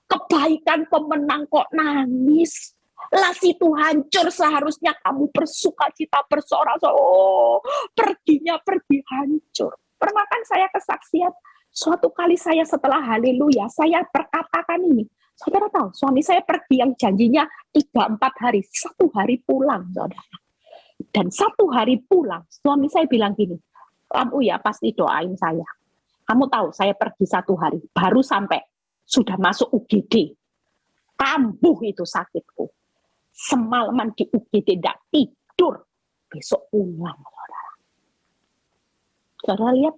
kebaikan pemenang kok nangis. Lah situ hancur, seharusnya kamu bersuka cita, bersorak. Oh, perginya pergi hancur. Pernah kan saya kesaksian, suatu kali saya setelah haleluya, saya perkatakan ini. Saudara tahu, suami saya pergi yang janjinya 3-4 hari, 1 hari pulang, saudara. Dan 1 hari pulang, suami saya bilang gini, kamu ya pasti doain saya. Kamu tahu saya pergi 1 hari, baru sampai sudah masuk UGD. Kambuh itu sakitku. Semalaman di UGD tidak tidur. Besok pulang, saudara. Saudara lihat,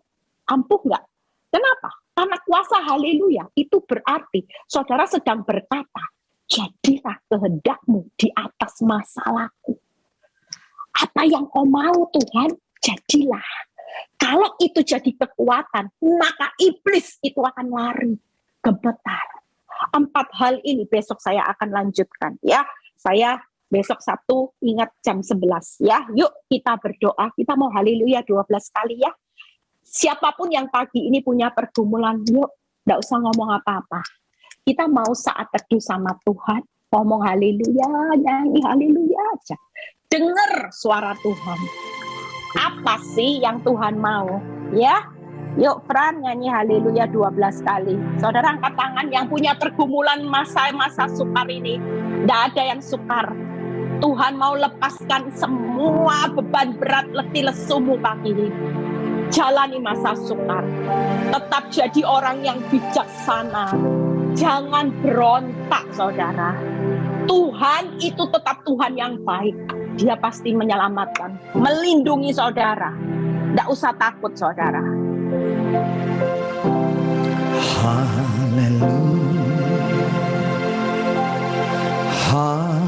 ampuh nggak? Kenapa? Karena kuasa haleluya itu berarti saudara sedang berkata, jadilah kehendakmu di atas masalahku. Apa yang kau mau Tuhan, jadilah. Kalau itu jadi kekuatan, maka iblis itu akan lari, gemetar. 4 hal ini besok saya akan lanjutkan, ya. Saya besok Sabtu ingat jam 11, ya. Yuk kita berdoa, kita mau haleluya 12 kali, ya. Siapapun yang pagi ini punya pergumulan, yuk, enggak usah ngomong apa-apa. Kita mau saat teduh sama Tuhan, ngomong haleluya, nyanyi haleluya aja. Dengar suara Tuhan. Apa sih yang Tuhan mau? Ya, yuk Fran nyanyi haleluya 12 kali. Saudara angkat tangan yang punya pergumulan masa-masa sukar ini. Tidak ada yang sukar. Tuhan mau lepaskan semua beban berat letih lesumu pagi ini. Jalani masa sukar. Tetap jadi orang yang bijaksana. Jangan berontak, saudara. Tuhan itu tetap Tuhan yang baik. Dia pasti menyelamatkan, melindungi saudara. Tidak usah takut, saudara. Haleluya, haleluya, haleluya,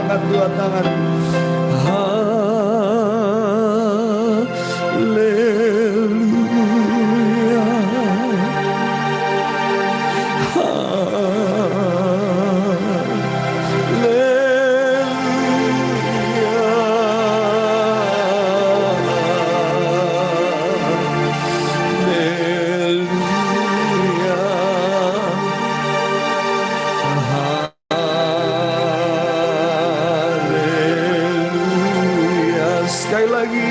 angkat dua tangan. Haleluya. Sekali lagi,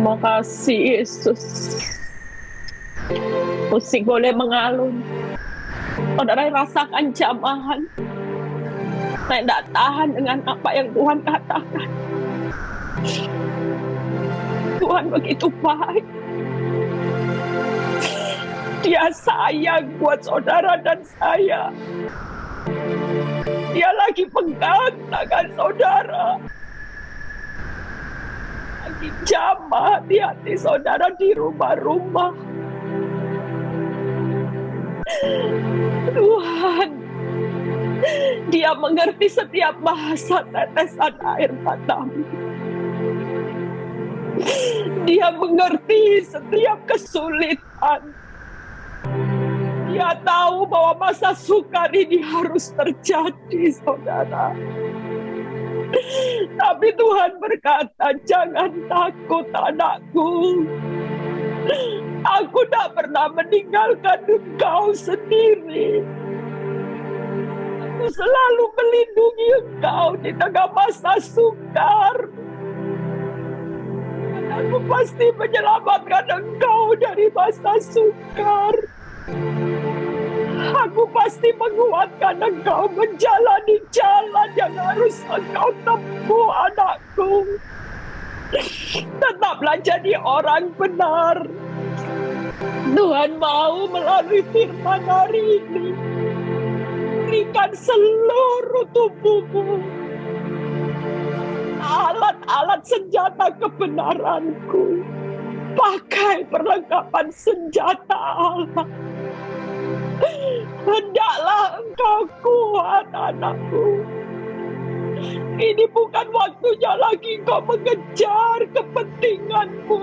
Terima kasih Yesus. Musik boleh mengalun. Saudara rasakan jamahan. Saya tidak tahan dengan apa yang Tuhan katakan. Tuhan begitu baik. Dia sayang buat saudara dan saya. Dia lagi pegang tangan saudara. Lagi jamah di hati saudara di rumah-rumah. Tuhan, Dia mengerti setiap bahasa tetesan air matamu. Dia mengerti setiap kesulitan. Dia tahu bahwa masa sukar ini harus terjadi, saudara. Tapi Tuhan berkata, jangan takut anakku. Aku tak pernah meninggalkan engkau sendiri. Aku selalu melindungi engkau di tengah masa sukar. Dan aku pasti menyelamatkan engkau dari masa sukar. Aku pasti menguatkan engkau menjalani jalan yang harus engkau tempuh, anakku. Tetaplah jadi orang benar. Tuhan mau melalui firman hari ini berikan seluruh tubuhmu alat-alat senjata kebenaranku. Pakai perlengkapan senjata Allah. Hendaklah engkau kuat, anakku. Ini bukan waktunya lagi engkau mengejar kepentinganmu.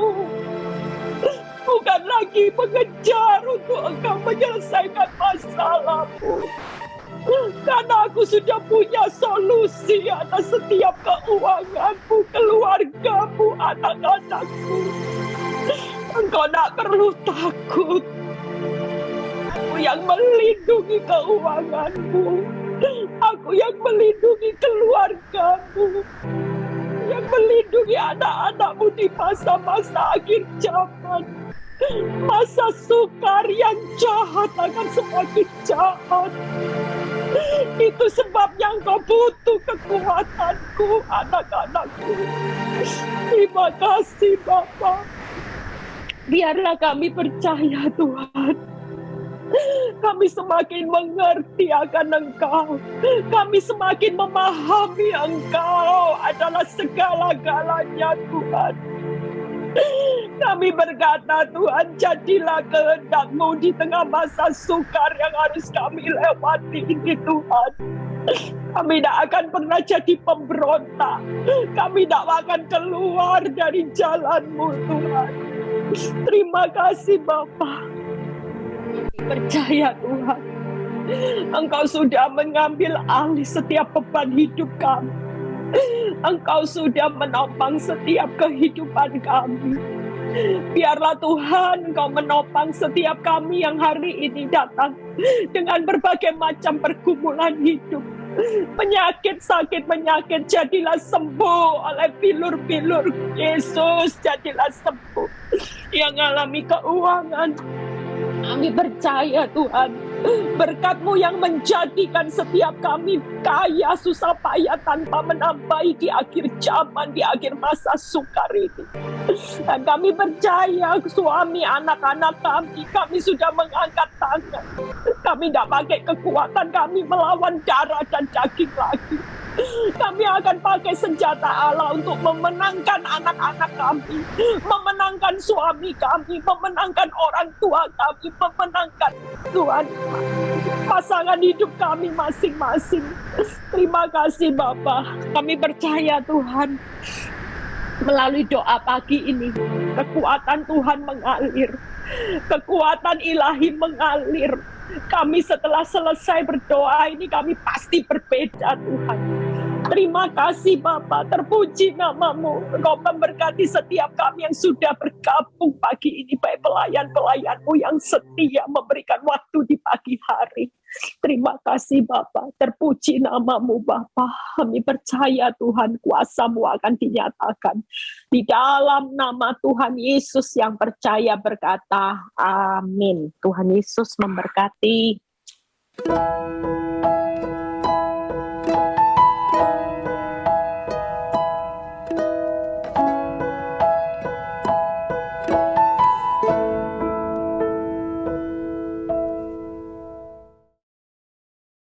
Bukan lagi mengejar untuk engkau menyelesaikan masalahmu. Karena aku sudah punya solusi atas setiap keuanganmu, keluargamu, anak-anakmu. Engkau tak perlu takut. Aku yang melindungi keuanganmu. Aku yang melindungi keluargamu. Yang melindungi anak-anakmu di masa-masa akhir zaman. Masa sukar yang jahat akan semakin jahat. Itu sebabnya engkau butuh kekuatanku, anak-anakku. Terima kasih Bapa. Biarlah kami percaya Tuhan. Kami semakin mengerti akan Engkau. Kami semakin memahami Engkau adalah segala-galanya Tuhan. Kami berkata Tuhan, jadilah kehendak-Mu di tengah masa sukar yang harus kami lewati ini Tuhan. Kami tidak akan pernah jadi pemberontak. Kami tidak akan keluar dari jalan-Mu Tuhan. Terima kasih Bapa. Percaya Tuhan, Engkau sudah mengambil alih setiap beban hidup kami. Engkau sudah menopang setiap kehidupan kami. Biarlah Tuhan Engkau menopang setiap kami yang hari ini datang dengan berbagai macam pergumulan hidup. Penyakit, sakit, penyakit, jadilah sembuh oleh pilur-pilur Yesus, jadilah sembuh. Yang alami keuangan, Kami percaya Tuhan, berkat-Mu yang menjadikan setiap kami kaya susah payah tanpa menambahi di akhir zaman, di akhir masa sukar ini. Dan kami percaya suami anak-anak kami sudah mengangkat tangan. Kami tidak pakai kekuatan kami melawan darah dan daging lagi. Kami akan pakai senjata Allah untuk memenangkan anak-anak kami, memenangkan suami kami, memenangkan orang tua kami, memenangkan Tuhan pasangan hidup kami masing-masing. Terima kasih Bapa. Kami percaya Tuhan, melalui doa pagi ini, kekuatan Tuhan mengalir, kekuatan ilahi mengalir. Kami setelah selesai berdoa ini, kami pasti berbeda Tuhan. Terima kasih Bapa, terpuji nama-Mu. Engkau memberkati setiap kami yang sudah bergabung pagi ini, baik pelayan-pelayan-Mu yang setia memberikan waktu di pagi hari. Terima kasih Bapa, terpuji nama-Mu Bapa. Kami percaya Tuhan, kuasa-Mu akan dinyatakan. Di dalam nama Tuhan Yesus yang percaya berkata, amin. Tuhan Yesus memberkati.